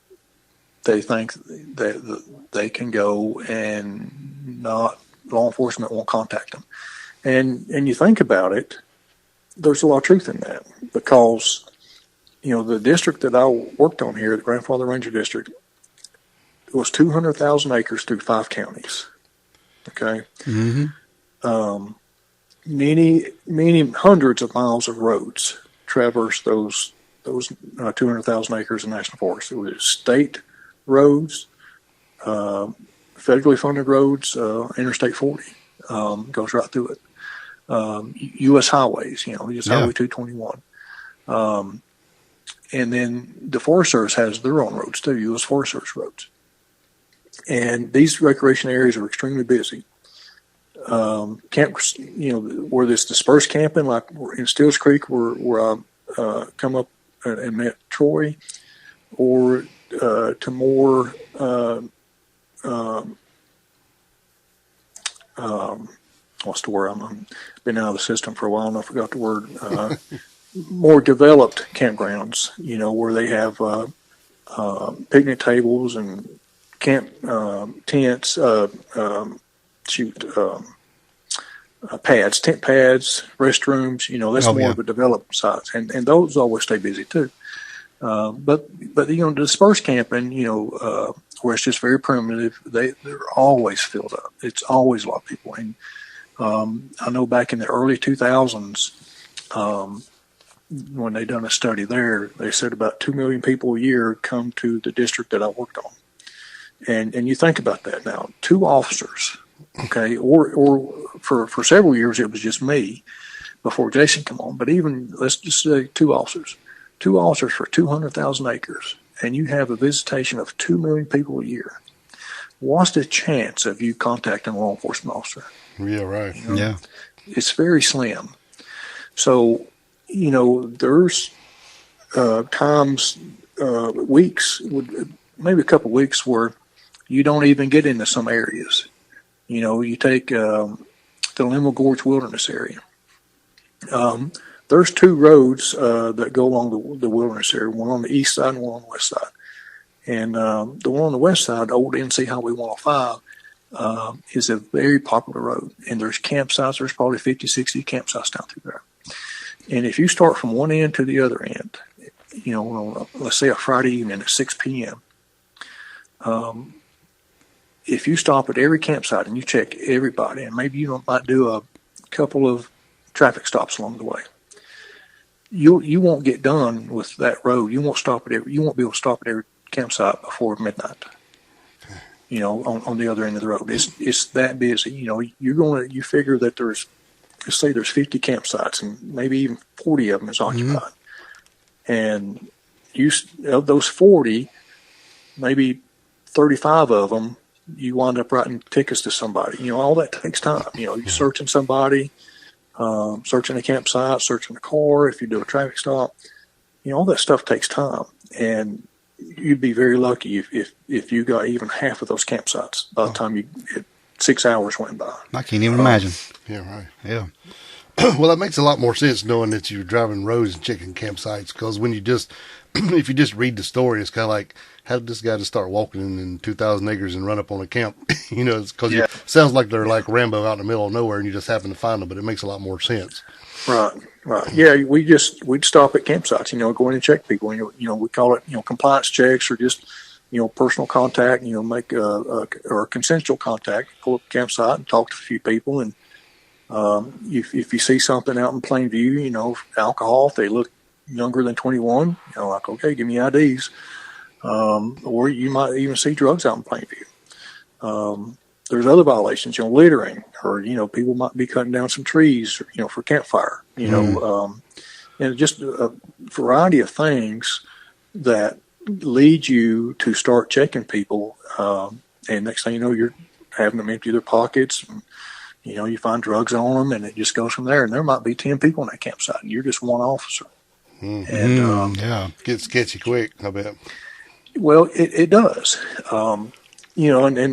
They think that they can go and law enforcement won't contact them. And you think about it, there's a lot of truth in that, because the district that I worked on here, the Grandfather Ranger District, was 200,000 acres through 5 counties. Okay. Mm-hmm. Many hundreds of miles of roads traverse those 200,000 acres of national forest. It was state roads, federally funded roads, Interstate 40 goes right through it. U.S. highways, just Highway 221. And then the Forest Service has their own roads too, U.S. Forest Service roads. And these recreation areas are extremely busy. Camp, where this dispersed camping, like in Steels Creek, where I come up and met Troy, or to more what's the word? I've been out of the system for a while and I forgot the word. More developed campgrounds, where they have picnic tables and camp tents, pads, tent pads, restrooms. That's more of a developed size, and those always stay busy too. But dispersed camping, where it's just very primitive, they're always filled up. It's always a lot of people. And I know back in the early 2000s, when they done a study there, they said about 2 million people a year come to the district that I worked on. And you think about that now, 2 officers, okay, or for several years it was just me before Jason came on. But even, let's just say 2 officers for 200,000 acres, and you have a visitation of 2 million people a year. What's the chance of you contacting a law enforcement officer? Yeah, right. Yeah. It's very slim. So, there's times, weeks, maybe a couple of weeks where you don't even get into some areas. You take the Limo Gorge Wilderness area. There's 2 roads that go along the wilderness area, one on the east side and one on the west side. And the one on the west side, old NC Highway 105, is a very popular road, and there's campsites. There's probably 50, 60 campsites down through there. And if you start from one end to the other end, let's say a Friday evening at 6 p.m., if you stop at every campsite and you check everybody, and maybe you might do a couple of traffic stops along the way, you won't get done with that road. You won't be able to stop at every campsite before midnight. On the other end of the road, it's that busy. You figure that let's say there's 50 campsites, and maybe even 40 of them is occupied, and of those 40, maybe 35 of them, you wind up writing tickets to somebody. All that takes time. You're searching somebody, searching a campsite, searching a car. If you do a traffic stop, all that stuff takes time, and you'd be very lucky if you got even half of those campsites by the time 6 hours went by. I can't even imagine. Yeah, right. Yeah. Well, that makes a lot more sense knowing that you're driving roads and checking campsites, because when if you just read the story, it's kind of like, how did this guy just start walking in 2,000 acres and run up on a camp? It's because it sounds like they're like Rambo out in the middle of nowhere and you just happen to find them, but it makes a lot more sense. Right. Yeah, we'd stop at campsites, go in and check people. We call it, compliance checks, or just, personal contact, make or consensual contact, pull up a campsite and talk to a few people. And if you see something out in plain view, alcohol, if they look younger than 21, like, okay, give me IDs. Or you might even see drugs out in plain view. There's other violations, littering, or, people might be cutting down some trees, for campfire, and just a variety of things that lead you to start checking people. And next thing you know, you're having them empty their pockets, and, you find drugs on them, and it just goes from there. And there might be 10 people in that campsite, and you're just one officer. And, gets sketchy quick, I bet. Well, it does. And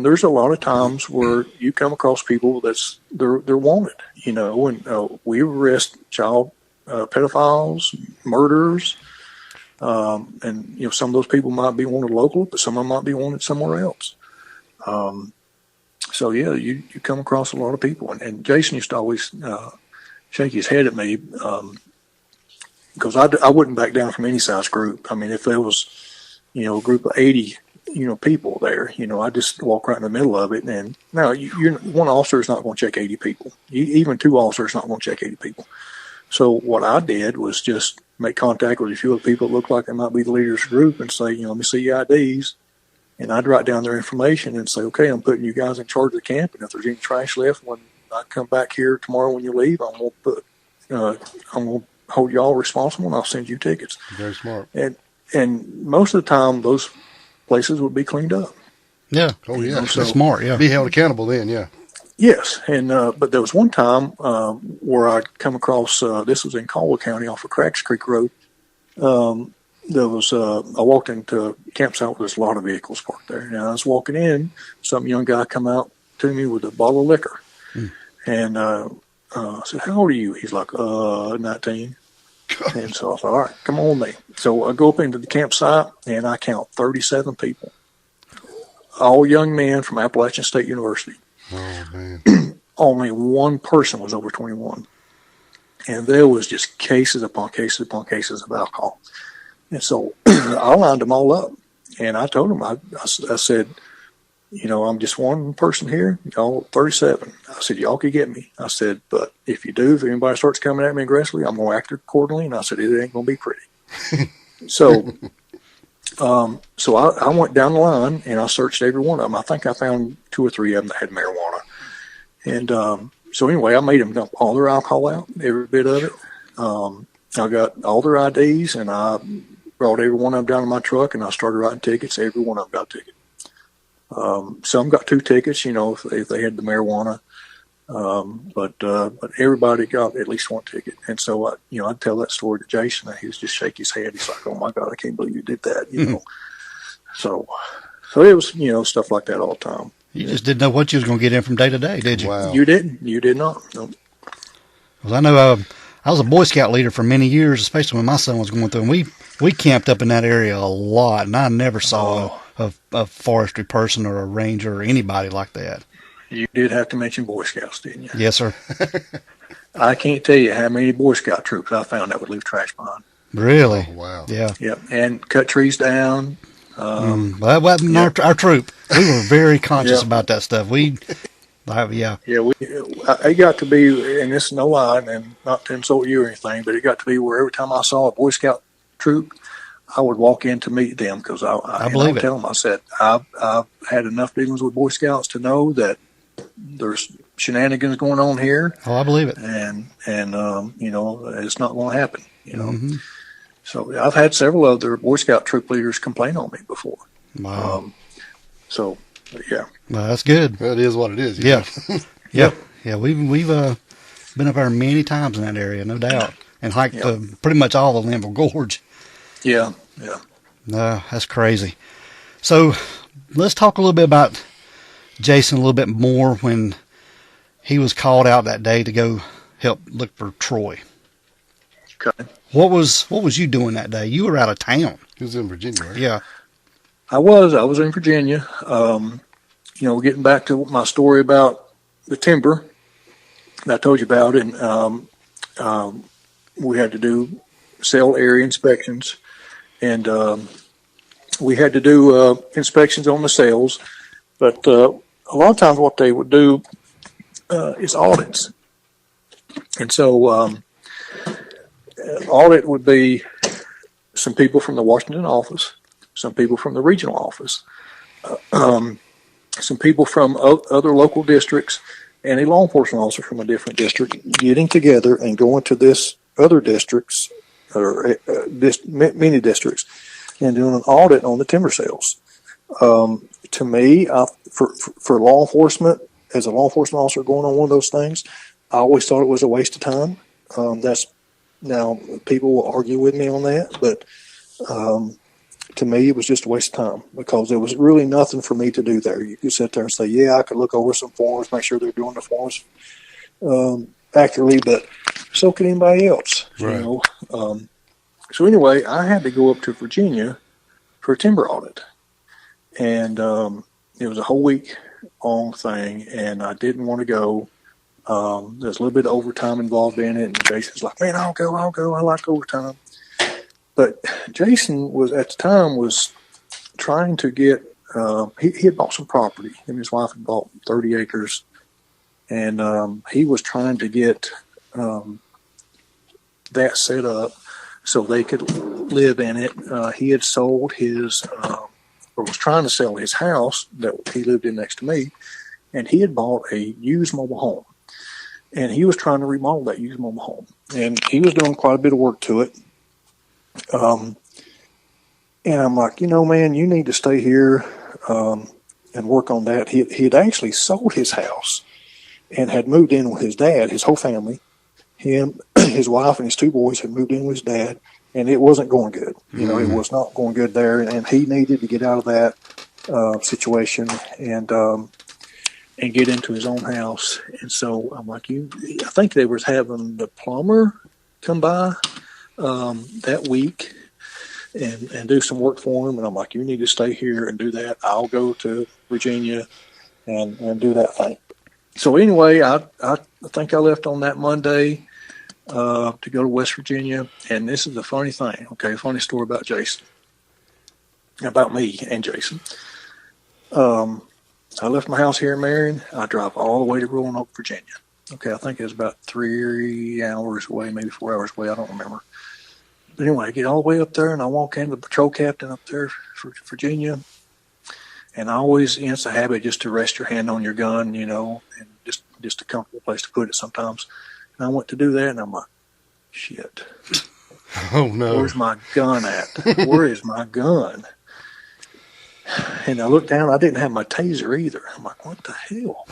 there's a lot of times where you come across people they're wanted, and we arrest child pedophiles, murderers, and some of those people might be wanted local, but some of them might be wanted somewhere else. So yeah, you come across a lot of people, and Jason used to always shake his head at me because I wouldn't back down from any size group. I mean, if there was a group of 80. People there, I just walk right in the middle of it. And now one officer is not going to check 80 people. Even two officers not going to check 80 people. So what I did was just make contact with a few of the people that look like they might be the leaders of the group and say, let me see your IDs. And I'd write down their information and say, okay, I'm putting you guys in charge of the camp. And if there's any trash left, when I come back here tomorrow when you leave, I'm going to hold you all responsible, and I'll send you tickets. Very smart. And most of the time, those places would be cleaned up. Yeah. Oh, yeah. That's smart, yeah. Be held accountable then, yeah. Yes. And but there was one time where I'd come across, this was in Caldwell County off of Cracks Creek Road. There was, I walked into a campsite where there's a lot of vehicles parked there. And I was walking in, some young guy come out to me with a bottle of liquor. And I said, how old are you? He's like, 19. And so I thought, all right, come on with me. So I go up into the campsite, and I count 37 people, all young men from Appalachian State University. Oh, man. Only one person was over 21. And there was just cases upon cases upon cases of alcohol. And so I lined them all up, and I told them, I said, I'm just one person here, y'all 37. I said, y'all can get me. I said, but if anybody starts coming at me aggressively, I'm going to act accordingly. And I said, it ain't going to be pretty. So I went down the line, and I searched every one of them. I think I found 2 or 3 of them that had marijuana. And so anyway, I made them dump all their alcohol out, every bit of it. I got all their IDs, and I brought every one of them down to my truck, and I started writing tickets. Every one of them got a ticket. Some got 2 tickets, if they had the marijuana. But everybody got at least 1 ticket. And so, I'd tell that story to Jason, and he would just shake his head. He's like, oh my God, I can't believe you did that, So it was, stuff like that all the time. You just didn't know what you was going to get in from day to day, did you? Wow. You didn't. You did not. No. Well, I know I was a Boy Scout leader for many years, especially when my son was going through, and we camped up in that area a lot, and I never saw a forestry person or a ranger or anybody like that. You did have to mention Boy Scouts, didn't you? Yes, sir. I can't tell you how many Boy Scout troops I found that would leave trash behind. Really? Oh, wow. Yeah. Yep, and cut trees down. Well, that wasn't Yep. our troop. We were very conscious Yep. about that stuff. Yeah. Yeah, it got to be, and this is no lie, and not to insult you or anything, but it got to be where every time I saw a Boy Scout troop, I would walk in to meet them because I believe it. tell them, I said, I've had enough dealings with Boy Scouts to know that there's shenanigans going on here, Oh, I believe it. and you know, it's not going to happen, you know. Mm-hmm. So I've had several other Boy Scout troop leaders complain on me before. Wow. So yeah, Well, that's good. That is what it is. Yeah. Yeah. We've been up there many times in that area, no doubt, and hiked pretty much all of Linville Gorge. yeah. That's crazy. So let's talk a little bit about Jason a little bit more when he was called out that day to go help look for Troy. Okay. What was you doing that day? You were out of town. He was in Virginia, right? Yeah. I was in Virginia. You know, getting back to my story about the timber that I told you about, and we had to do cell area inspections, and we had to do inspections on the cells. But a lot of times, what they would do is audits, and so audit would be some people from the Washington office, some people from the regional office, some people from other local districts, and a law enforcement officer from a different district getting together and going to this other districts or many districts and doing an audit on the timber sales. To me, for law enforcement, as a law enforcement officer going on one of those things, I always thought it was a waste of time. Now people will argue with me on that, but to me, it was just a waste of time because there was really nothing for me to do there. You could sit there and say, yeah, I could look over some forms, make sure they're doing the forms accurately, but so could anybody else. Right. You know? So anyway, I had to go up to Virginia for a timber audit. And it was a whole week long thing, and I didn't want to go. There's a little bit of overtime involved in it, and Jason's like, man, I'll go. I like overtime. But Jason was trying to get, he had bought some property. Him and his wife had bought 30 acres, and he was trying to get that set up so they could live in it. He had sold his, or was trying to sell his house that he lived in next to me, and he had bought a used mobile home. And he was trying to remodel that used mobile home. And he was doing quite a bit of work to it. And I'm like, you know, man, you need to stay here and work on that. He had actually sold his house and had moved in with his dad, his whole family. Him, his wife, and his two boys had moved in with his dad, and it wasn't going good. You know, it was not going good there, and he needed to get out of that situation and get into his own house. And so I'm like, I think they was having the plumber come by that week and do some work for him. And I'm like, you need to stay here and do that. I'll go to Virginia and do that thing. So anyway, I think I left on that Monday to go to West Virginia. And this is the funny thing, okay, funny story about Jason, about me and Jason. I left my house here in Marion. I drive all the way to Roanoke, Virginia. Okay, I think it was about 3 hours away, maybe 4 hours away. I don't remember. But anyway, I get all the way up there, and I walk into the patrol captain up there for Virginia. And I always, it's a habit just to rest your hand on your gun, you know, and just a comfortable place to put it sometimes. And I went to do that, and I'm like, shit. Oh, no. Where's my gun at? Where is my gun? And I looked down, I didn't have my taser either. I'm like, what the hell?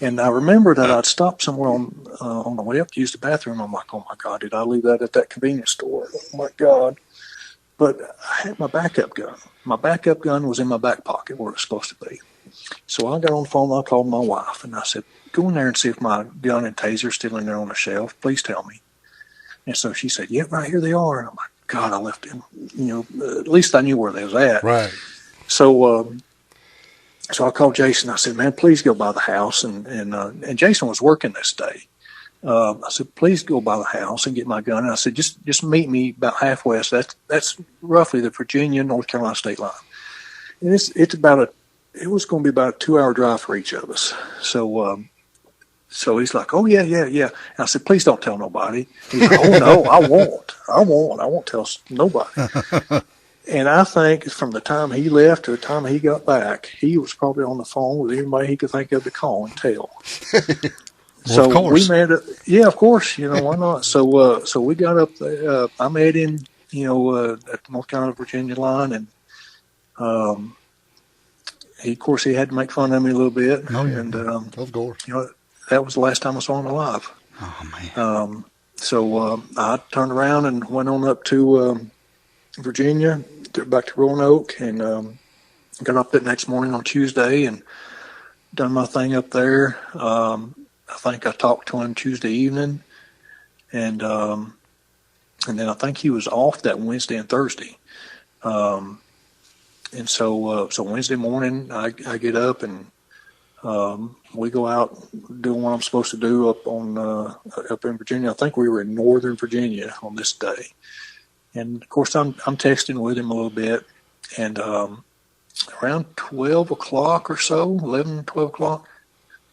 And I remember that I'd stopped somewhere on the way up to use the bathroom. I'm like, oh my God, did I leave that at that convenience store? Oh my God. But I had my backup gun. My backup gun was in my back pocket where it was supposed to be. So I got on the phone, I called my wife, and I said, go in there and see if my gun and taser are still in there on the shelf. Please tell me. And so she said, yeah, right here they are. And I'm like, God, I left them. You know, at least I knew where they was at. Right. So So I called Jason. I said, man, please go by the house. And Jason was working this day. I said, please go by the house and get my gun. And I said, just meet me about halfway. So that's roughly the Virginia, North Carolina state line. And it was going to be about a 2-hour drive for each of us. So he's like, oh yeah. And I said, please don't tell nobody. He's like, oh no, I won't tell nobody. And I think from the time he left to the time he got back, he was probably on the phone with anybody he could think of to call and tell. Well, of course. We met up. Yeah, of course. Why not? So we got up there. I met him, at the North Carolina Virginia line, and of course, he had to make fun of me a little bit. Oh, yeah. And Of course. that was the last time I saw him alive. Oh man. So I turned around and went on up to Virginia, back to Roanoke, and got up that next morning on Tuesday and done my thing up there. I think I talked to him Tuesday evening, and then I think he was off that Wednesday and Thursday. And so Wednesday morning I get up and we go out doing what I'm supposed to do up in Virginia. I think we were in Northern Virginia on this day. And of course I'm texting with him a little bit, and around 12 o'clock or so, 11, 12 o'clock,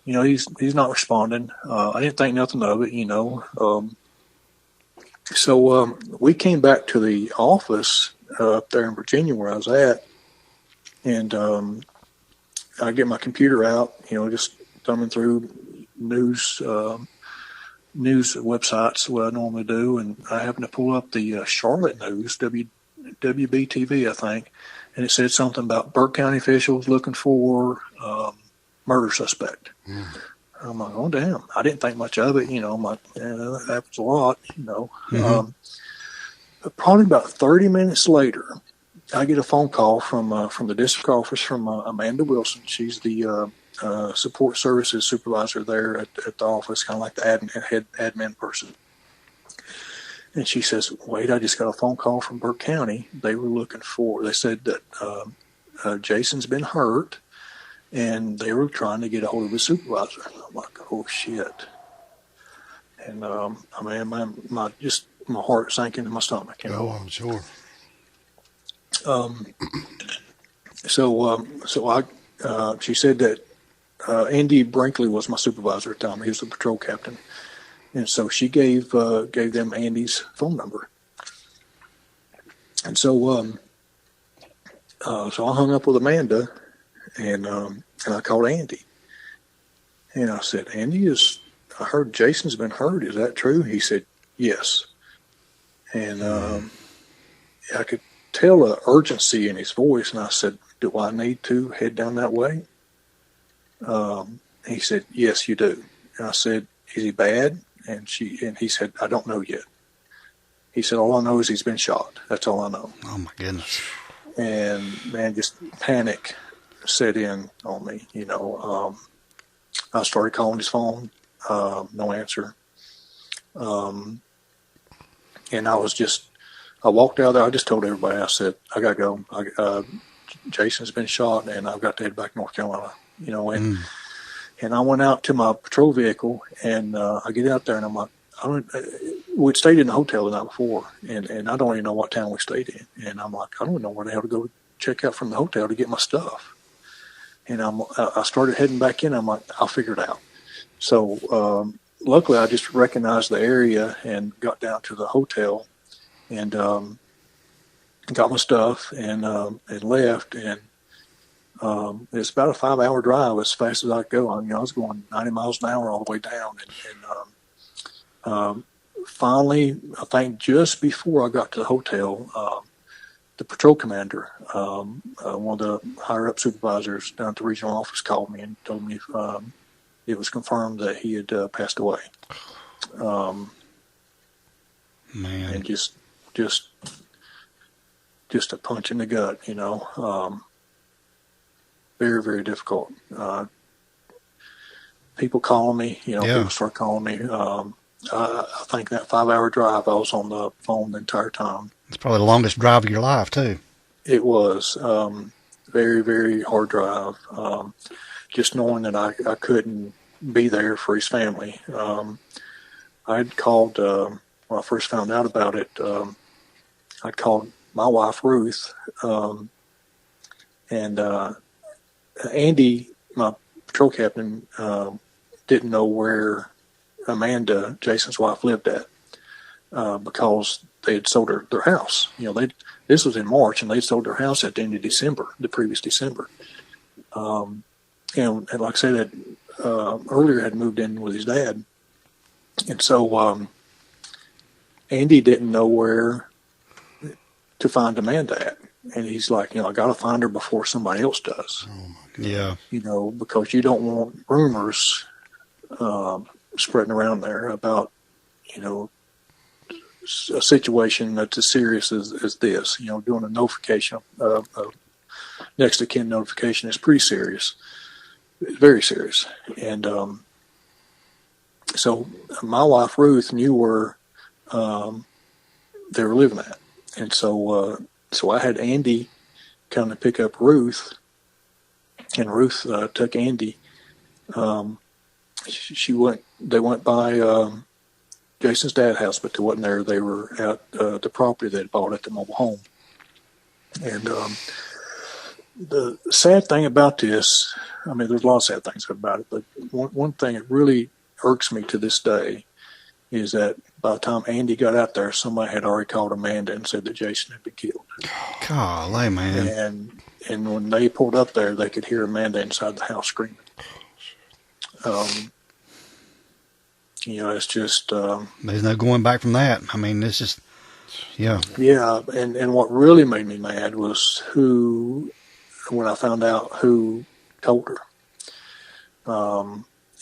he's not responding. I didn't think nothing of it, So we came back to the office up there in Virginia where I was at, and I get my computer out, just thumbing through news websites, what I normally do, and I happened to pull up the Charlotte News, WBTV, I think, and it said something about Burke County officials looking for murder suspect. Mm. I'm like, oh damn! I didn't think much of it, I'm like, that happens a lot, Mm-hmm. Probably about 30 minutes later, I get a phone call from the district office from Amanda Wilson. She's the support services supervisor there at the office, kind of like the head admin person. And she says, wait, I just got a phone call from Burke County. They said that Jason's been hurt, and they were trying to get a hold of his supervisor. I'm like, oh shit. And my heart sank into my stomach. Oh, I'm sure. She said that Andy Brinkley was my supervisor at the time. He was the patrol captain, and so she gave them Andy's phone number. And so I hung up with Amanda, and I called Andy, and I said, Andy, I heard Jason's been hurt. Is that true? He said, yes. And I could tell the urgency in his voice, and I said, do I need to head down that way? He said, yes, you do. And I said, is he bad? And he said, I don't know yet. He said, all I know is he's been shot. That's all I know. Oh my goodness. And man, just panic set in on me. I started calling his phone, no answer. And I walked out there. I just told everybody, I said, I got to go. Jason's been shot, and I've got to head back to North Carolina, and I went out to my patrol vehicle, and I get out there, and I'm like, we'd stayed in the hotel the night before, and I don't even know what town we stayed in. And I'm like, I don't know where the hell to go check out from the hotel to get my stuff. And I started heading back in. I'm like, I'll figure it out. So luckily, I just recognized the area and got down to the hotel and got my stuff and left. And it's about a 5-hour drive as fast as I could go. I was going 90 miles an hour all the way down. And finally, I think just before I got to the hotel, the patrol commander, one of the higher up supervisors down at the regional office, called me and told me it was confirmed that he had passed away. Man, and just a punch in the gut, very, very difficult. People calling me, people start calling me. I think that 5-hour drive, I was on the phone the entire time. It's probably the longest drive of your life, too. It was. very, very hard drive. Just knowing that I couldn't be there for his family. I'd called, when I first found out about it, I called my wife, Ruth, and Andy, my patrol captain, didn't know where Amanda, Jason's wife, lived at because they had sold their house. This was in March, and they sold their house at the end of December, the previous December. And like I said, earlier had moved in with his dad. And so Andy didn't know where to find Amanda at. And he's like, I got to find her before somebody else does. Oh my God. Yeah. Because you don't want rumors spreading around there about, a situation that's as serious as this. Doing a notification, next of kin notification is pretty serious. Very serious. And so my wife, Ruth, knew where they were living at. And so I had Andy come to pick up Ruth, and Ruth took Andy. They went by Jason's dad's house, but they wasn't there. They were at the property they'd bought at the mobile home. And the sad thing about this, there's a lot of sad things about it, but one thing that really irks me to this day is that by the time Andy got out there, somebody had already called Amanda and said that Jason had been killed. Golly, man. And when they pulled up there, they could hear Amanda inside the house screaming. It's just... there's no going back from that. It's just... Yeah. Yeah, and what really made me mad was when I found out who told her.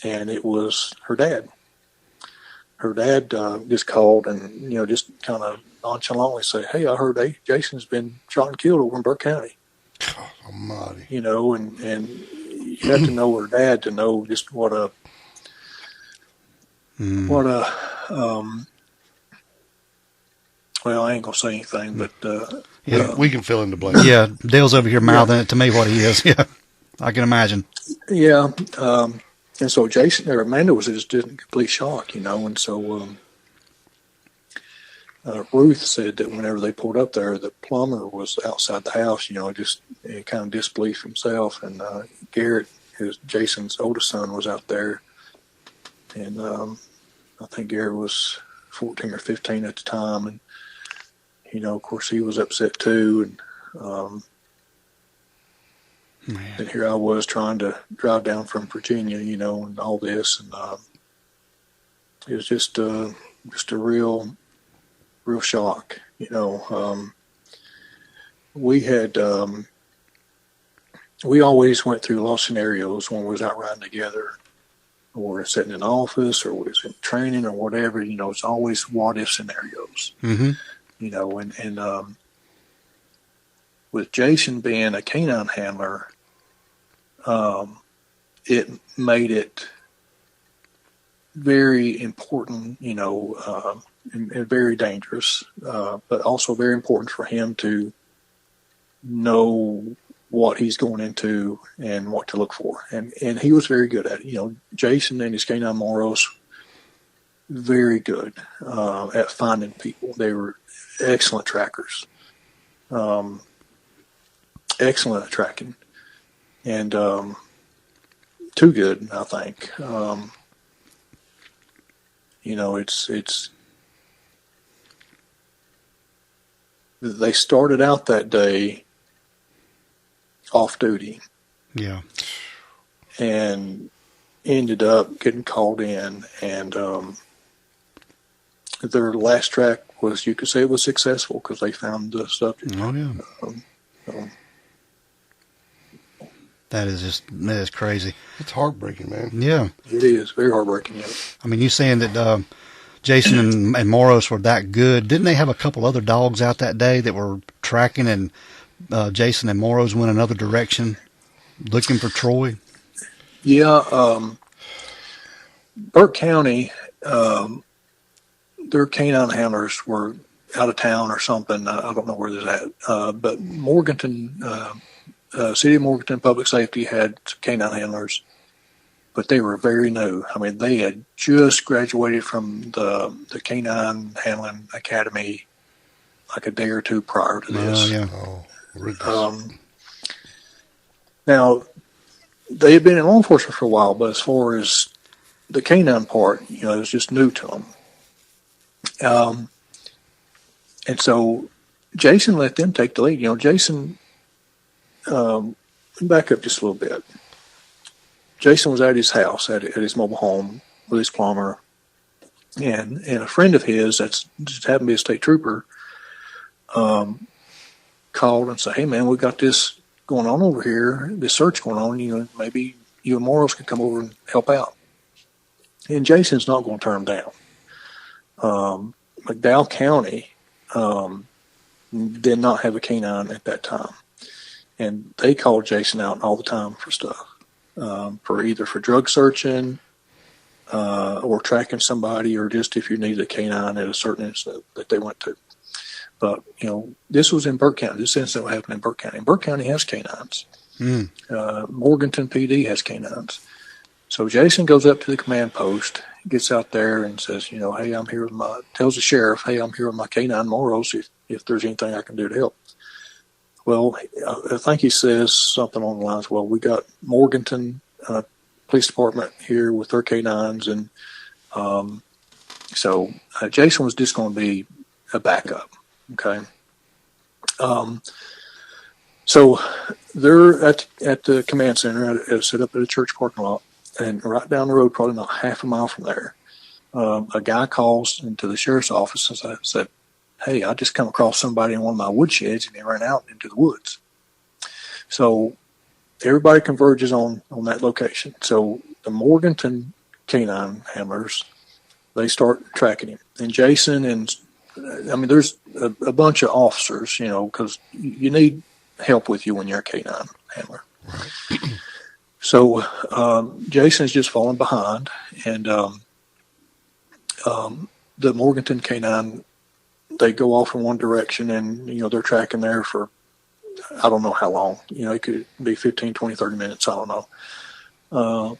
And it was her dad. Her dad just called and, just kind of nonchalantly say, "Hey, I heard Jason's been shot and killed over in Burke County." God almighty. And you have to know her dad to know just what a well, I ain't gonna say anything, but Yeah. We can fill in the blank. Yeah, Dale's over here mouthing it to me what he is. Yeah, I can imagine. yeah. And so Amanda was just in complete shock, and so Ruth said that whenever they pulled up there, the plumber was outside the house, just kind of disbelief himself, and Garrett, Jason's oldest son, was out there, and I think Garrett was 14 or 15 at the time, and of course he was upset too, and and here I was trying to drive down from Virginia, and all this, and it was just a real shock, we always went through a lot of scenarios when we was out riding together, or sitting in office, or we was in training, or whatever. It's always what if scenarios. Mm-hmm. And with Jason being a canine handler, it made it very important, and very dangerous, but also very important for him to know what he's going into and what to look for. And he was very good at it. Jason and his canine Moros, very good at finding people. They were excellent trackers, excellent at tracking, and too good, I think. It's they started out that day off duty. Yeah. And ended up getting called in, and their last track was, you could say it was successful because they found the subject. Oh, yeah. That is crazy. It's heartbreaking, man. Yeah. It is very heartbreaking. Yeah. You saying that Jason and Moros were that good. Didn't they have a couple other dogs out that day that were tracking, and Jason and Moros went another direction looking for Troy? Yeah. Burke County, their canine handlers were out of town or something. I don't know where they're at. But Morganton City of Morganton Public Safety had canine handlers, but they were very new. I mean, they had just graduated from the canine handling academy like a day or two prior to this. Yeah. Oh, ridiculous. Now, they had been in law enforcement for a while, but as far as the canine part, it was just new to them. And so Jason let them take the lead. Jason, back up just a little bit. Jason was at his house, at his mobile home with his plumber, and a friend of his that's just happened to be a state trooper called and said, "Hey man, we got this going on over here, this search going on. Maybe you and Moros could come over and help out." And Jason's not going to turn them down. McDowell County did not have a canine at that time, and they called Jason out all the time for stuff, for drug searching or tracking somebody, or just if you needed a canine at a certain incident that they went to. But this was in Burke County. This incident happened in Burke County. And Burke County has canines. Morganton PD has canines. So Jason goes up to the command post, gets out there and says, "Hey, I'm here with tells the sheriff, hey, I'm here with my canine Moros if there's anything I can do to help." Well, I think he says something along the lines, "Well, we got Morganton Police Department here with their canines." And so Jason was just going to be a backup. Okay. So they're at the command center, set up at a church parking lot. And right down the road, probably about half a mile from there, a guy calls into the sheriff's office and said, "Hey, I just come across somebody in one of my woodsheds and they ran out into the woods." So everybody converges on that location. So the Morganton canine handlers, they start tracking him. And Jason there's a bunch of officers, because you need help with you when you're a canine handler. Right. So Jason's just falling behind, and the Morganton canine, they go off in one direction, and they're tracking there for I don't know how long. It could be 15, 20, 30 minutes. I don't know.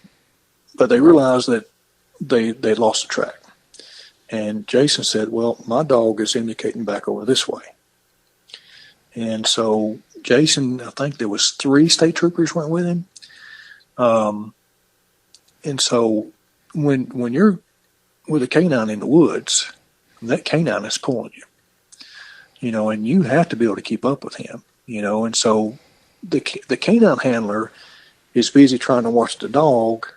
But they realized that they lost the track, and Jason said, "Well, my dog is indicating back over this way." And so Jason, I think there was 3 state troopers went with him. And so when you're with a canine in the woods, that canine is pulling you, and you have to be able to keep up with him, and so the canine handler is busy trying to watch the dog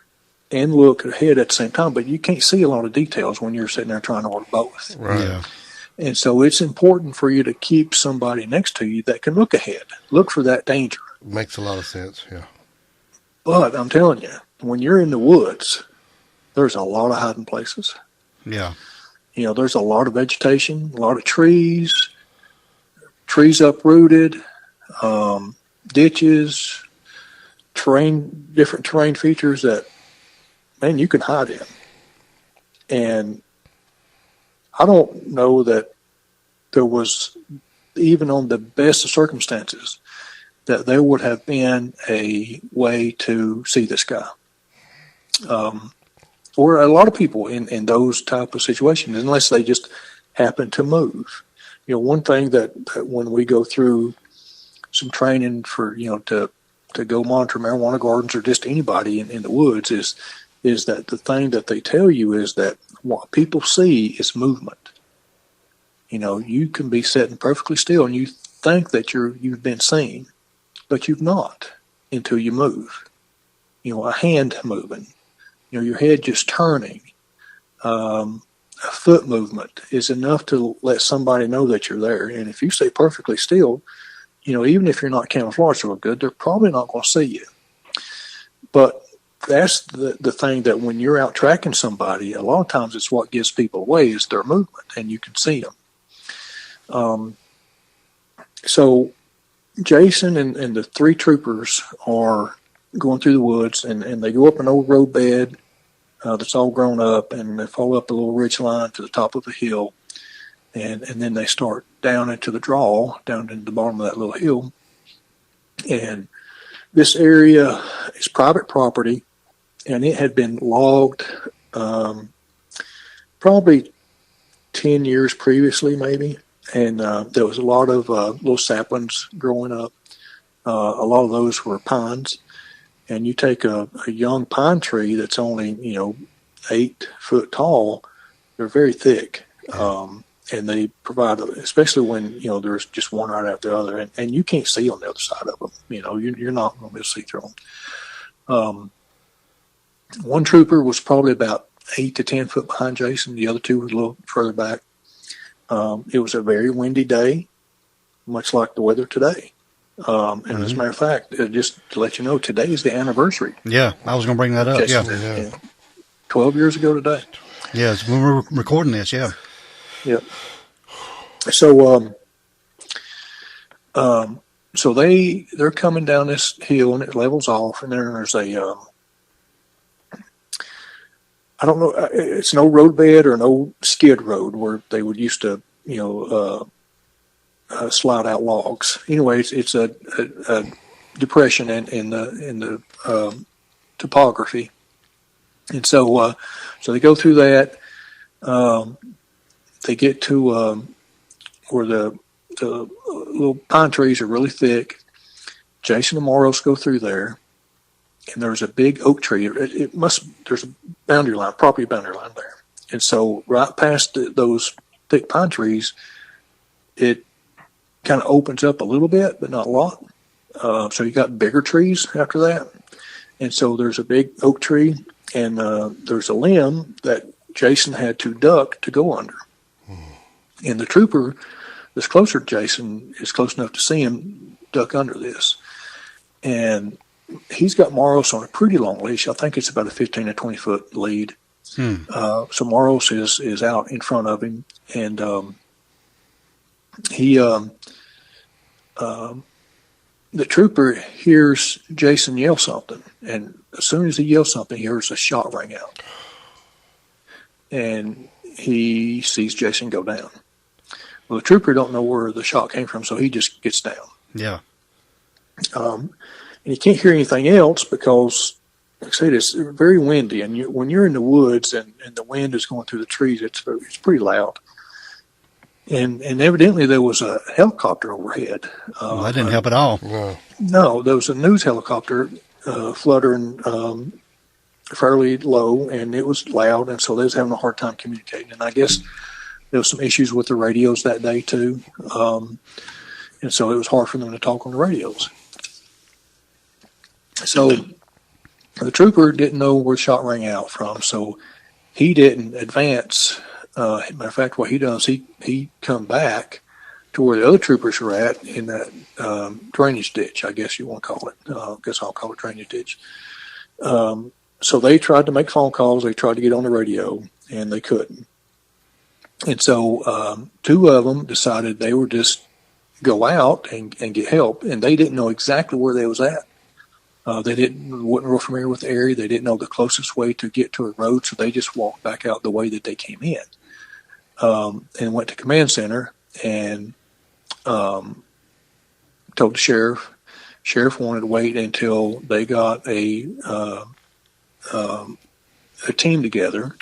and look ahead at the same time, but you can't see a lot of details when you're sitting there trying to work both. Right. Yeah. And so it's important for you to keep somebody next to you that can look ahead, look for that danger. Makes a lot of sense, yeah. But I'm telling you, when you're in the woods, there's a lot of hiding places. Yeah. There's a lot of vegetation, a lot of trees uprooted, ditches, different terrain features that, man, you can hide in. And I don't know that there was, even on the best of circumstances, that there would have been a way to see this guy. Or a lot of people in those type of situations, unless they just happen to move. One thing that when we go through some training for, to go monitor marijuana gardens or just anybody in the woods is that the thing that they tell you is that what people see is movement. You can be sitting perfectly still and you think that you've been seen, but you've not until you move. A hand moving, your head just turning, a foot movement is enough to let somebody know that you're there. And if you stay perfectly still, even if you're not camouflaged real good, they're probably not going to see you. But that's the thing, that when you're out tracking somebody, a lot of times it's what gives people away is their movement, and you can see them. So Jason and the 3 troopers are going through the woods, and they go up an old road bed that's all grown up, and they follow up a little ridge line to the top of a hill, and then they start down into the draw, down into the bottom of that little hill. And this area is private property, and it had been logged probably 10 years previously, maybe. And there was a lot of little saplings growing up. A lot of those were pines. And you take a young pine tree that's only, 8 foot tall, they're very thick. And they provide, especially when, there's just one right after the other, and you can't see on the other side of them. You're not going to be able to see through them. One trooper was probably about 8 to 10 foot behind Jason. The other two were a little further back. It was a very windy day, much like the weather today. And as a matter of fact, just to let you know, today is the anniversary. Yeah, I was going to bring that up. Jason, Yeah. 12 years ago today. Yeah, it's when we're recording this, yeah. Yeah. So, so they're coming down this hill and it levels off, and then there's a, I don't know, it's no roadbed or no skid road where they would used to, slide out logs. Anyways, it's a depression in the topography, and so they go through that. They get to where the little pine trees are really thick. Jason and Moros go through there, and there's a big oak tree. There's a boundary line, property boundary line there, and so right past those thick pine trees, it kind of opens up a little bit, but not a lot. So you got bigger trees after that. And so there's a big oak tree, and there's a limb that Jason had to duck to go under. And the trooper that's closer to Jason is close enough to see him duck under this. And he's got Moros on a pretty long leash. I think it's about a 15 to 20 foot lead. So Moros is out in front of him, and the trooper hears Jason yell something, and as soon as he yells something, he hears a shot ring out, and he sees Jason go down. Well, the trooper don't know where the shot came from, so he just gets down. Yeah. And he can't hear anything else because, like I said, it's very windy, and when you're in the woods and the wind is going through the trees, it's pretty loud. And evidently there was a helicopter overhead. Well, that didn't help at all. No, there was a news helicopter fluttering fairly low, and it was loud, and so they was having a hard time communicating. And I guess there was some issues with the radios that day too, and so it was hard for them to talk on the radios. So the trooper didn't know where the shot rang out from, so he didn't advance. Matter of fact, what he does, he come back to where the other troopers are at in that drainage ditch, I guess you want to call it. I guess I'll call it drainage ditch. So they tried to make phone calls. They tried to get on the radio, and they couldn't. And so two of them decided they would just go out and get help, and they didn't know exactly where they was at. They wasn't real familiar with the area. They didn't know the closest way to get to a road, so they just walked back out the way that they came in. And went to command center and told the sheriff. Sheriff wanted to wait until they got a team together,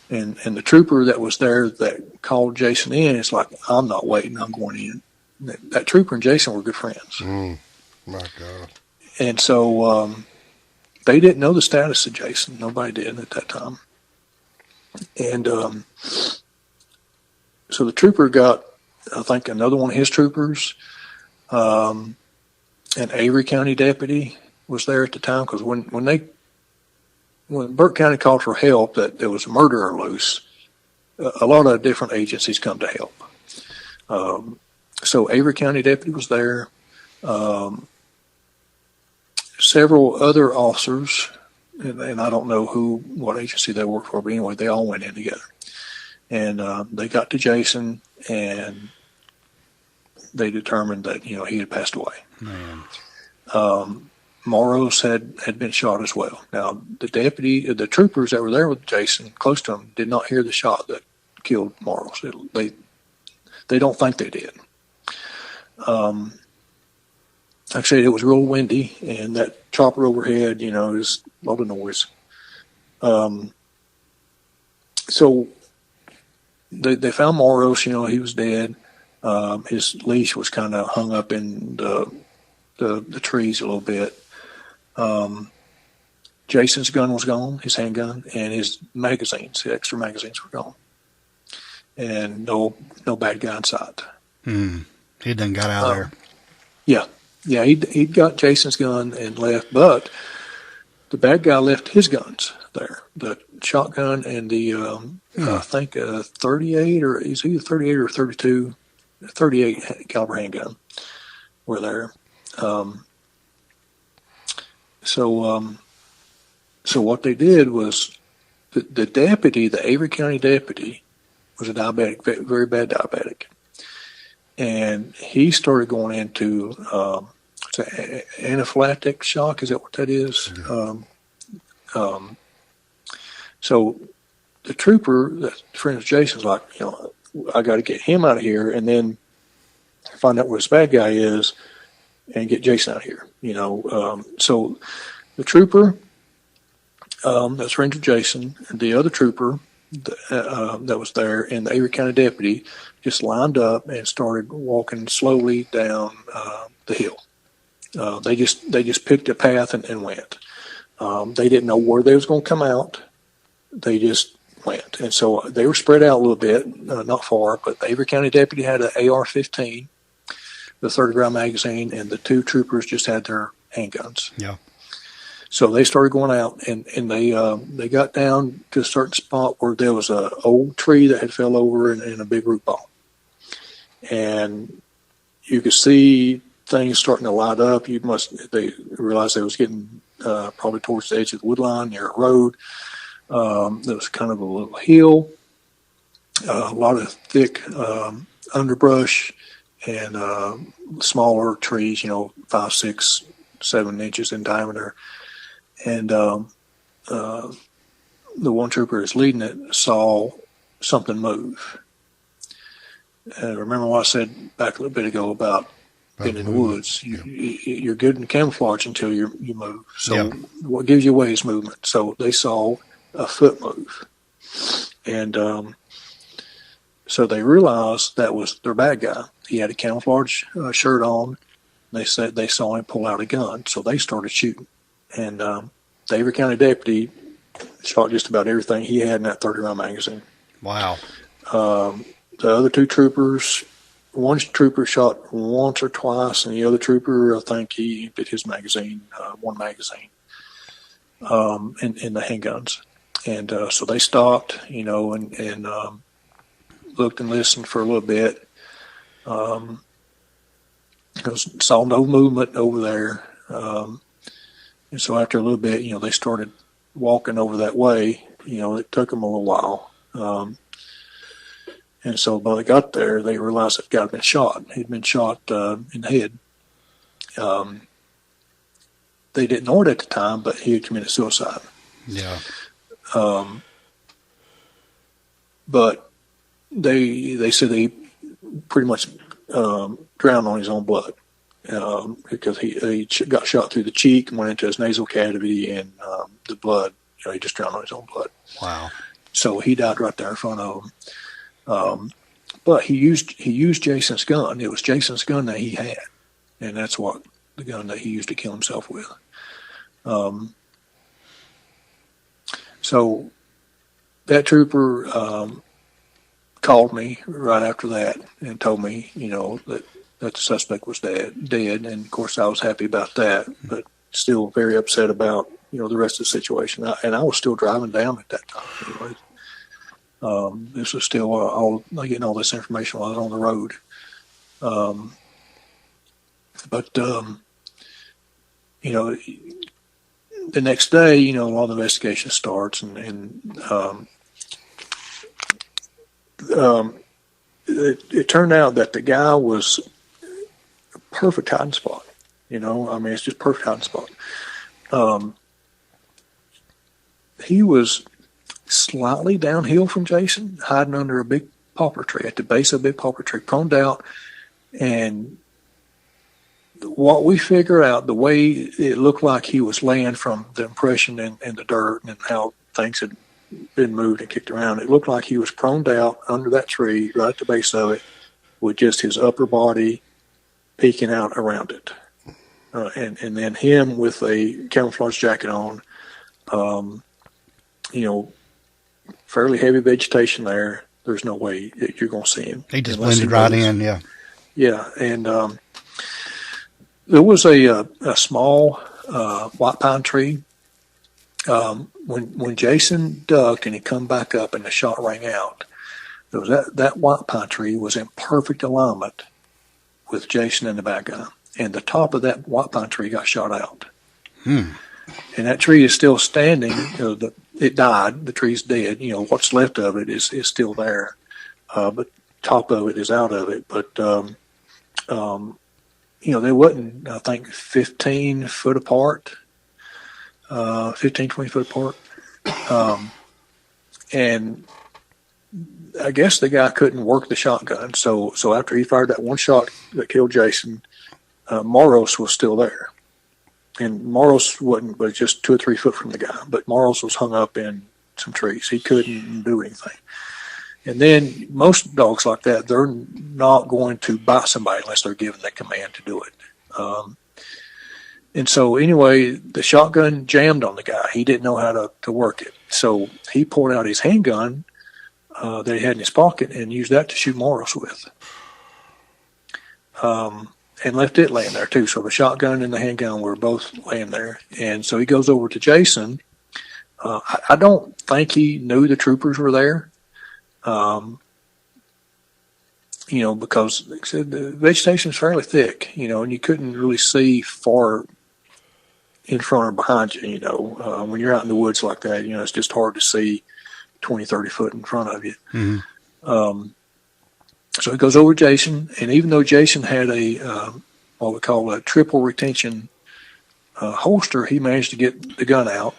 and the trooper that was there that called Jason in is like, I'm not waiting, I'm going in. That trooper and Jason were good friends. My God. And so they didn't know the status of Jason. Nobody did at that time. And so the trooper got, I think, another one of his troopers. An Avery County deputy was there at the time, because when Burke County called for help that there was a murderer loose, a lot of different agencies come to help. So Avery County deputy was there. Several other officers, and I don't know what agency they worked for, but anyway, they all went in together. And they got to Jason, and they determined that he had passed away. Man. Moros had been shot as well. Now the troopers that were there with Jason, close to him, did not hear the shot that killed Moros. They don't think they did. like I said, it was real windy, and that chopper overhead, is a lot of noise. So they found Moros. He was dead. His leash was kind of hung up in the trees a little bit. Jason's gun was gone, his handgun, and his magazines, the extra magazines were gone. And no bad guy in sight. He done got out of there. Yeah, he'd got Jason's gun and left, but the bad guy left his guns there. The shotgun and the, I think 38, or it's either 38 or 32, 38 caliber handgun were there. So what they did was the deputy, the Avery County deputy, was a diabetic, very bad diabetic. And he started going into anaphylactic shock. Is that what that is? So the trooper, that friend of Jason's, like, I got to get him out of here, and then find out where this bad guy is, and get Jason out of here. So the trooper, that's friend of Jason, and the other trooper that was there, and the Avery County deputy just lined up and started walking slowly down the hill. They just picked a path and went. They didn't know where they was going to come out. They just went, and so they were spread out a little bit, not far. But the Avery County deputy had an AR-15, the 30-round magazine, and the two troopers just had their handguns. Yeah. So they started going out, and they got down to a certain spot where there was an old tree that had fell over in a big root ball. And you could see things starting to light up. They realized they was getting probably towards the edge of the wood line near a road. There was kind of a little hill, a lot of thick underbrush, and smaller trees, 5, 6, 7 inches in diameter. And the one trooper that's leading it saw something move. And remember what I said back a little bit ago about being in the woods. You're good in camouflage until you move. So what gives you away is movement. So they saw a foot move. And so they realized that was their bad guy. He had a camouflage shirt on. They said they saw him pull out a gun. So they started shooting. And the Avery County deputy shot just about everything he had in that 30-round magazine. Wow. The other two troopers, one trooper shot once or twice, and the other trooper, I think he emptied his magazine, one magazine, in the handguns. And so they stopped, and looked and listened for a little bit. Saw no movement over there. And so after a little bit, they started walking over that way. It took them a little while. And so when they got there, they realized that the guy had been shot. He'd been shot in the head. They didn't know it at the time, but he had committed suicide. Yeah. But they said he pretty much drowned on his own blood. Because he got shot through the cheek and went into his nasal cavity, and the blood, he just drowned on his own blood. Wow. So he died right there in front of him. But he used Jason's gun. It was Jason's gun that he had, and that's the gun that he used to kill himself with. So that trooper called me right after that and told me, that the suspect was dead. And of course I was happy about that, but still very upset about, the rest of the situation. And I was still driving down at that time. This was still getting all this information while I was on the road. But the next day, a lot of the investigation starts, and it turned out that the guy was a perfect hiding spot. It's just perfect hiding spot. He was slightly downhill from Jason, hiding under a big poplar tree, at the base of a big poplar tree, proned out, and what we figure out, the way it looked like he was laying from the impression in the dirt and how things had been moved and kicked around, it looked like he was proned out under that tree right at the base of it with just his upper body peeking out around it. And then him with a camouflage jacket on, fairly heavy vegetation there. There's no way that you're going to see him. He just blended right in, yeah. Yeah, and there was a small white pine tree. When Jason ducked and he come back up and the shot rang out, there was that white pine tree was in perfect alignment with Jason and the bad guy. And the top of that white pine tree got shot out. And that tree is still standing. It died. The tree's dead. What's left of it is still there. But top of it is out of it. But, they wasn't, I think, 15 foot apart, 15, 20 foot apart. And I guess the guy couldn't work the shotgun. So after he fired that one shot that killed Jason, Moros was still there. And Moros wasn't but just 2 or 3 foot from the guy. But Moros was hung up in some trees. He couldn't do anything. And then most dogs like that, they're not going to bite somebody unless they're given the command to do it. And so anyway, the shotgun jammed on the guy. He didn't know how to work it. So he pulled out his handgun that he had in his pocket and used that to shoot Moros with. And left it laying there too. So the shotgun and the handgun were both laying there. And so he goes over to Jason. I don't think he knew the troopers were there. Because like I said, the vegetation is fairly thick, and you couldn't really see far in front or behind you, when you're out in the woods like that, it's just hard to see 20, 30 foot in front of you. Mm-hmm. So he goes over to Jason, and even though Jason had what we call a triple retention holster, he managed to get the gun out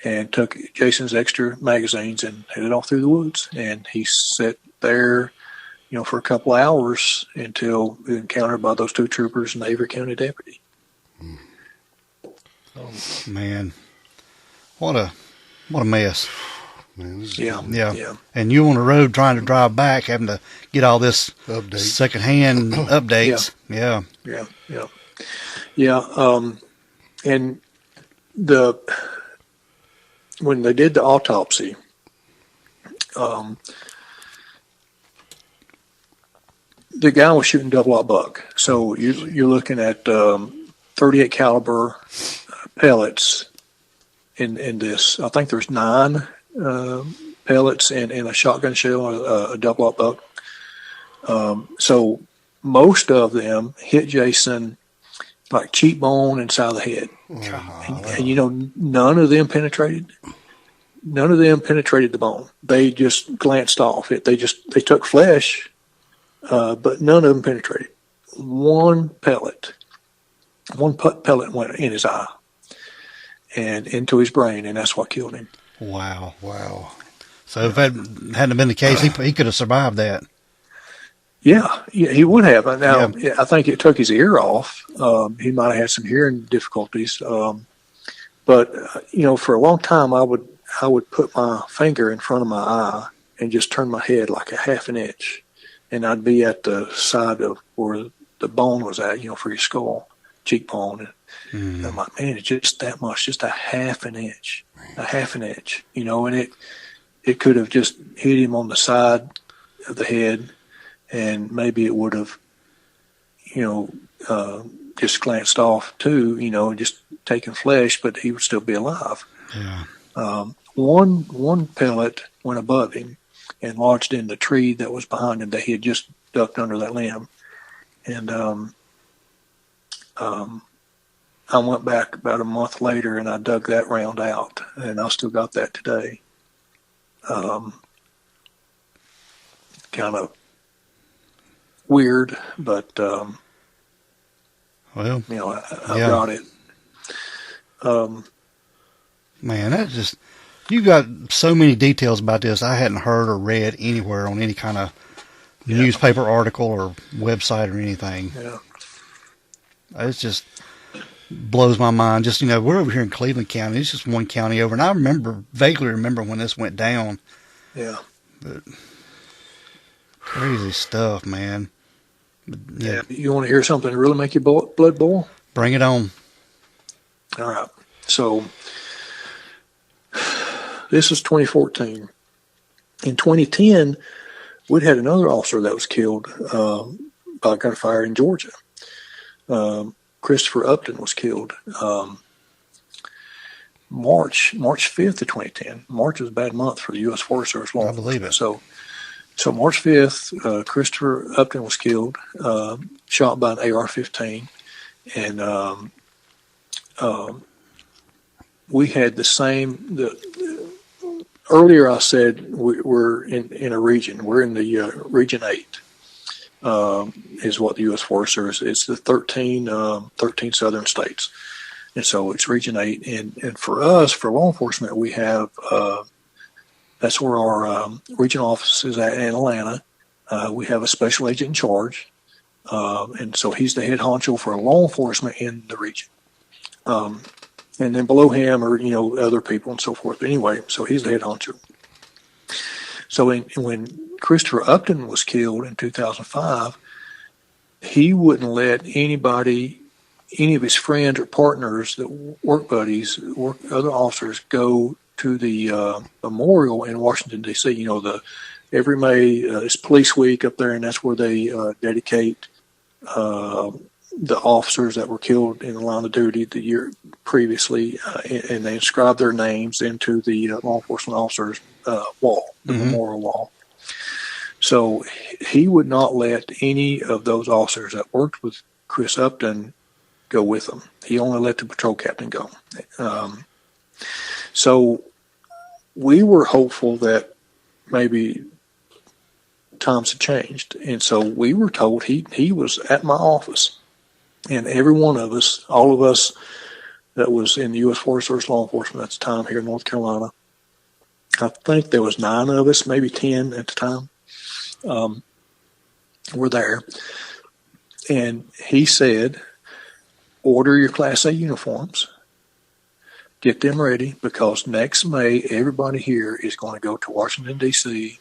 and took Jason's extra magazines and headed off through the woods. And he sat there, for a couple of hours until encountered by those 2 troopers and the Avery County deputy. Man, what a mess. Man, yeah. And you on the road trying to drive back, having to get all this secondhand updates. Yeah. And when they did the autopsy, the guy was shooting double-aught buck. So you're looking at 38 caliber pellets in this. I think there's 9 pellets in a shotgun shell, a double-aught buck. So most of them hit Jason like cheekbone inside the head. And none of them penetrated. None of them penetrated the bone. They just glanced off it. They took flesh, but none of them penetrated. One pellet went in his eye and into his brain, and that's what killed him. Wow. So if that hadn't been the case, he could have survived that. Yeah, he would have. Now, I think it took his ear off. He might have had some hearing difficulties. But for a long time, I would put my finger in front of my eye and just turn my head like a half an inch, and I'd be at the side of where the bone was at, for your skull, cheekbone. And I'm like, man, it's just that much, just a half an inch, and it could have just hit him on the side of the head, and maybe it would have, just glanced off too, and just taken flesh, but he would still be alive. Yeah. One pellet went above him and lodged in the tree that was behind him that he had just ducked under that limb. And I went back about a month later and I dug that round out, and I still got that today. Kind of weird, but I got it. Man, that's just, you got so many details about this I hadn't heard or read anywhere on any kind of newspaper article or website or anything. Yeah. It just blows my mind. Just, we're over here in Cleveland County. It's just one county over. And I vaguely remember when this went down. Yeah. But crazy stuff, man. But, yeah. You want to hear something that really make your blood boil? Bring it on. All right. So this is 2014. In 2010, we'd had another officer that was killed by gunfire in Georgia. Christopher Upton was killed March 5th of 2010. March was a bad month for the U.S. Forest Service law enforcement. I believe it. So March 5th, Christopher Upton was killed, shot by an AR-15. And we had the same. Earlier I said we're in a region. We're in the Region 8. Is what the U.S. Forest Service. It's the 13 southern states, and so it's Region 8. And for us, for law enforcement, we have that's where our regional office is at in Atlanta. We have a special agent in charge, and so he's the head honcho for law enforcement in the region. And then below him are other people and so forth. But anyway, so he's the head honcho. So when Christopher Upton was killed in 2005, he wouldn't let anybody, any of his friends or partners, that work buddies, other officers, go to the memorial in Washington, D.C. Every May is Police Week up there, and that's where they dedicate the officers that were killed in the line of duty the year previously, and they inscribe their names into the law enforcement officers' wall, the memorial wall. So he would not let any of those officers that worked with Chris Upton go with him. He only let the patrol captain go. So we were hopeful that maybe times had changed. And so we were told he was at my office. And every one of us, all of us that was in the U.S. Forest Service law enforcement at the time here in North Carolina, I think there was 9 of us, maybe 10 at the time, were there. And he said, order your Class A uniforms, get them ready, because next May, everybody here is going to go to Washington, D.C.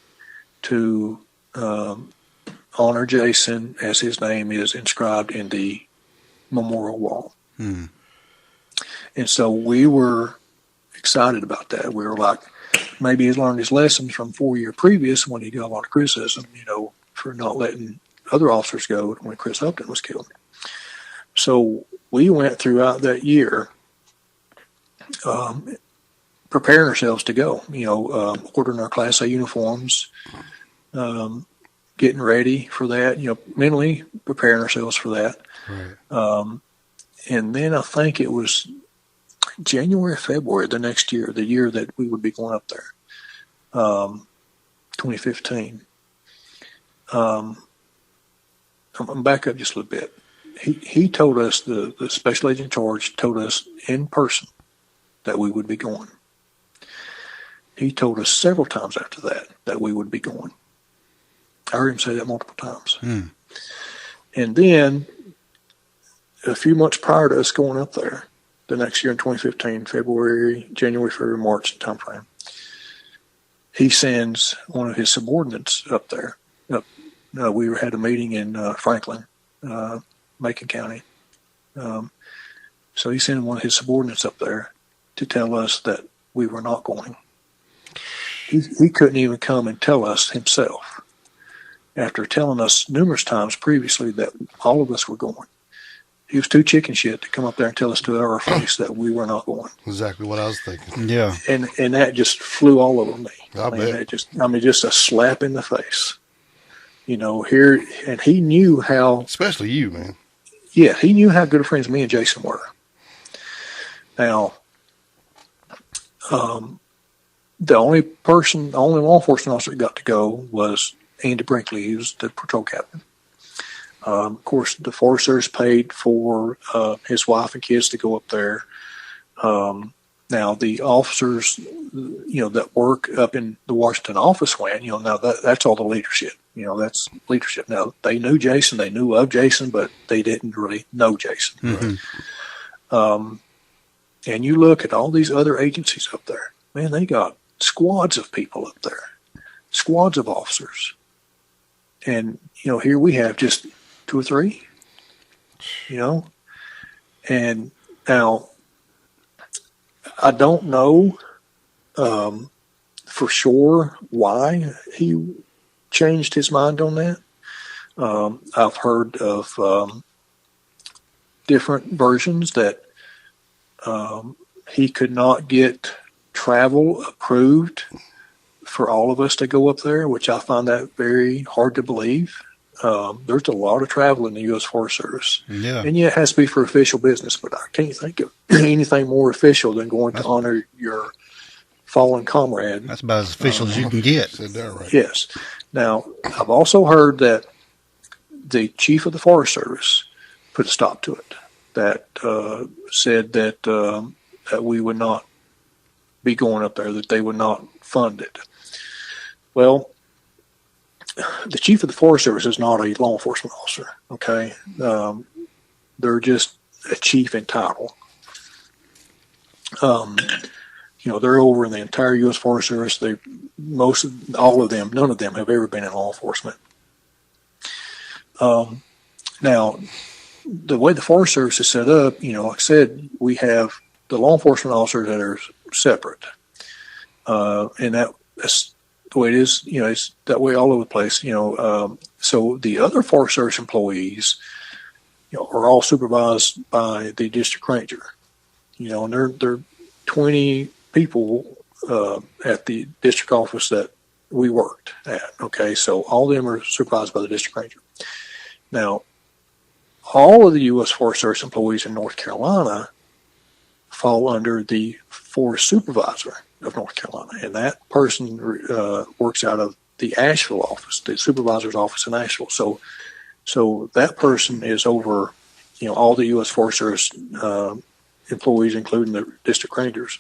to honor Jason, as his name is inscribed in the memorial wall. And so we were excited about that. We were like, maybe he's learned his lessons from 4 years previous when he got a lot of criticism, for not letting other officers go when Chris Upton was killed. So we went throughout that year preparing ourselves to go, ordering our Class A uniforms, getting ready for that, mentally preparing ourselves for that. Right. And then I think it was January, February the next year, the year that we would be going up there, 2015. I'm back up just a little bit. He told us, the special agent in charge told us in person that we would be going. He told us several times after that we would be going. I heard him say that multiple times. And then a few months prior to us going up there, the next year in 2015, January, February, March timeframe, he sends one of his subordinates up there. We had a meeting in Franklin, Macon County. So he sent one of his subordinates up there to tell us that we were not going. He couldn't even come and tell us himself, after telling us numerous times previously that all of us were going. He was too chicken shit to come up there and tell us to our face that we were not going. Exactly what I was thinking. Yeah. And that just flew all over me. I bet. Just a slap in the face. Here, and he knew how... Especially you, man. Yeah, he knew how good of friends me and Jason were. Now, the only law enforcement officer that got to go was Andy Brinkley. He was the patrol captain. Of course, the Forest Service paid for his wife and kids to go up there. Now, the officers, that work up in the Washington office went, now that's all the leadership. That's leadership. Now, they knew Jason, they knew of Jason, but they didn't really know Jason. Mm-hmm. And you look at all these other agencies up there, man, they got squads of people up there, squads of officers. And, here we have just 2 or 3, And now, I don't know for sure why he changed his mind on that. I've heard of different versions that he could not get travel approved for all of us to go up there, which I find that very hard to believe. There's a lot of travel in the U.S. Forest Service. Yeah. And yeah, it has to be for official business, but I can't think of anything more official than going to honor your fallen comrade. That's about as official as you can get. Said that right. Yes. Now, I've also heard that the chief of the Forest Service put a stop to it, that said that that we would not be going up there, that they would not fund it. Well, the chief of the Forest Service is not a law enforcement officer, okay? They're just a chief in title. They're over in the entire U.S. Forest Service. All of them, none of them have ever been in law enforcement. Now, the way the Forest Service is set up, like I said, we have the law enforcement officers that are separate. And that's the way it is, it's that way all over the place, so the other Forest Service employees, are all supervised by the district ranger, and they're 20 people at the district office that we worked at. Okay, so all of them are supervised by the district ranger. Now, all of the U.S. Forest Service employees in North Carolina fall under the forest supervisor of North Carolina, and that person works out of the Asheville office, the supervisor's office in Asheville. So that person is over, all the U.S. Forest Service employees, including the district rangers.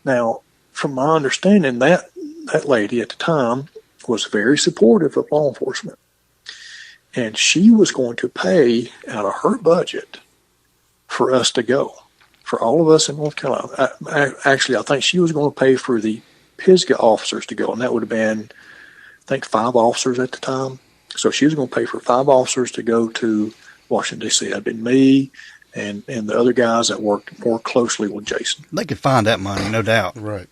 Now, from my understanding, that lady at the time was very supportive of law enforcement, and she was going to pay out of her budget for us to go. For all of us in North Carolina. Actually, I think she was going to pay for the Pisgah officers to go, and that would have been, I think, 5 officers at the time. So she was going to pay for 5 officers to go to Washington, D.C. That'd been me and the other guys that worked more closely with Jason. They could find that money, no doubt. Right.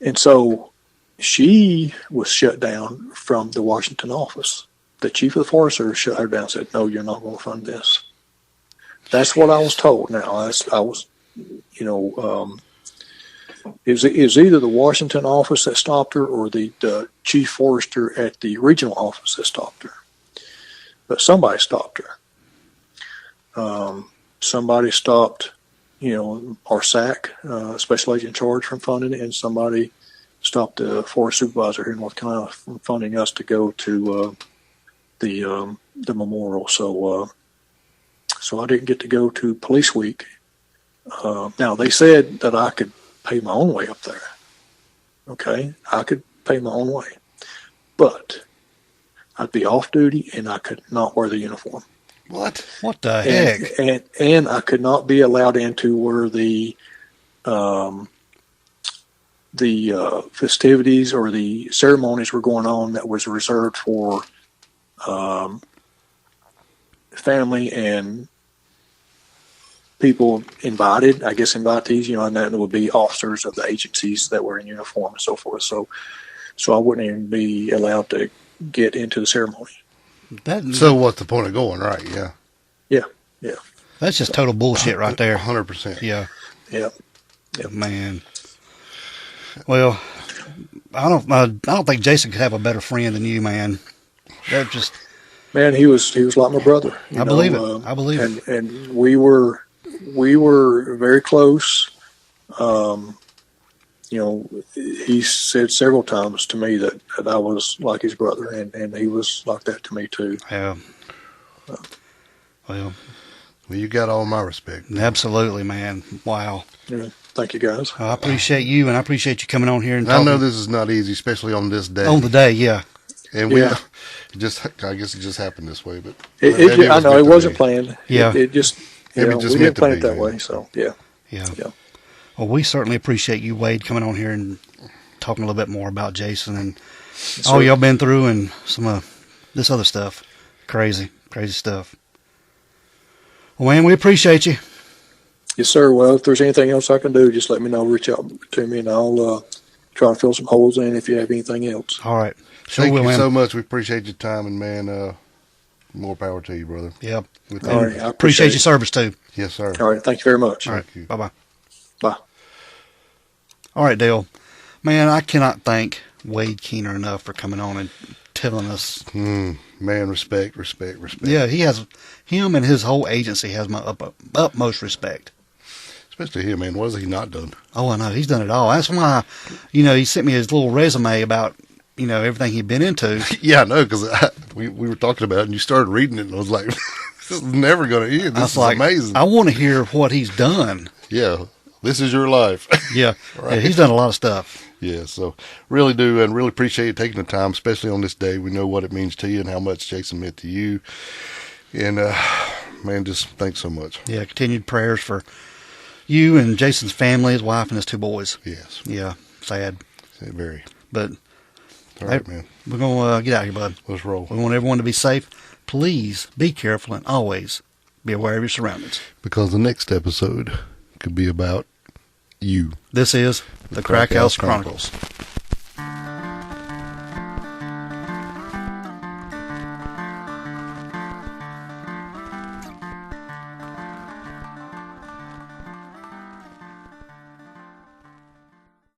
And so she was shut down from the Washington office. The chief of the Forest Service shut her down and said, no, you're not going to fund this. That's what I was told. Now, I was, it was either the Washington office that stopped her or the chief forester at the regional office that stopped her. But somebody stopped her. Somebody stopped, our SAC, Special Agent in Charge, from funding it, and somebody stopped the forest supervisor here in North Carolina from funding us to go to the memorial. So I didn't get to go to Police Week. Now, they said that I could pay my own way up there. Okay? I could pay my own way. But I'd be off duty, and I could not wear the uniform. What? What the heck? And I could not be allowed into where the festivities or the ceremonies were going on that was reserved for family and people invited, I guess invitees, and that would be officers of the agencies that were in uniform and so forth. So I wouldn't even be allowed to get into the ceremony. So what's the point of going, right? Yeah. Yeah. That's just total bullshit right there. 100%. Yeah. Yeah. Man. Well, I don't think Jason could have a better friend than you, man. They're just... Man, he was like my brother. I believe it. I believe it. And we were very close. He said several times to me that I was like his brother, and he was like that to me too. Yeah. Well, you got all my respect. Absolutely, man. Wow. Yeah. Thank you, guys. I appreciate you, and I appreciate you coming on here and talking. I know this is not easy, especially on this day. On the day, yeah. And Yeah. I guess it just happened this way, but I know meant it to wasn't be. planned. Yeah. It just, Maybe you know, just we meant didn't to plan be, it that man. way. So yeah. Yeah. Yeah. Well, we certainly appreciate you, Wade, coming on here and talking a little bit more about Jason and all sir. y'all been through and some of this other stuff. Crazy stuff. Well, man, we appreciate you. Yes, sir. Well, if there's anything else I can do, just let me know. Reach out to me, and I'll try to fill some holes in if you have anything else. All right. Sure Thank will, you man. so much. We appreciate your time, and man, more power to you, brother. Yep. With All that. right. I Appreciate it. your service, too. Yes, sir. All right. Thank you very much. All right. you. Bye-bye. Bye. All right, Dale. Man, I cannot thank Wade Keener enough for coming on and telling us. Man, respect. Yeah, him and his whole agency has my utmost respect. Especially him, man. What has he not done? Oh, I know. He's done it all. That's why, he sent me his little resume about, everything he'd been into. Yeah, I know, because we were talking about it, and you started reading it, and I was like, this is never going to end. I This was is like, amazing. I want to hear what he's done. Yeah, this is your life. Yeah. Right. Yeah, he's done a lot of stuff. Yeah, so really do, and really appreciate you taking the time, especially on this day. We know what it means to you and how much Jason meant to you. And, man, just thanks so much. Yeah, continued prayers for you and Jason's family, his wife, and his two boys. Yes. Yeah, sad. Very. But All right, man. we're going to get out of here, bud. Let's roll. We want everyone to be safe. Please be careful and always be aware of your surroundings. Because the next episode could be about you. This is the Crack House Chronicles.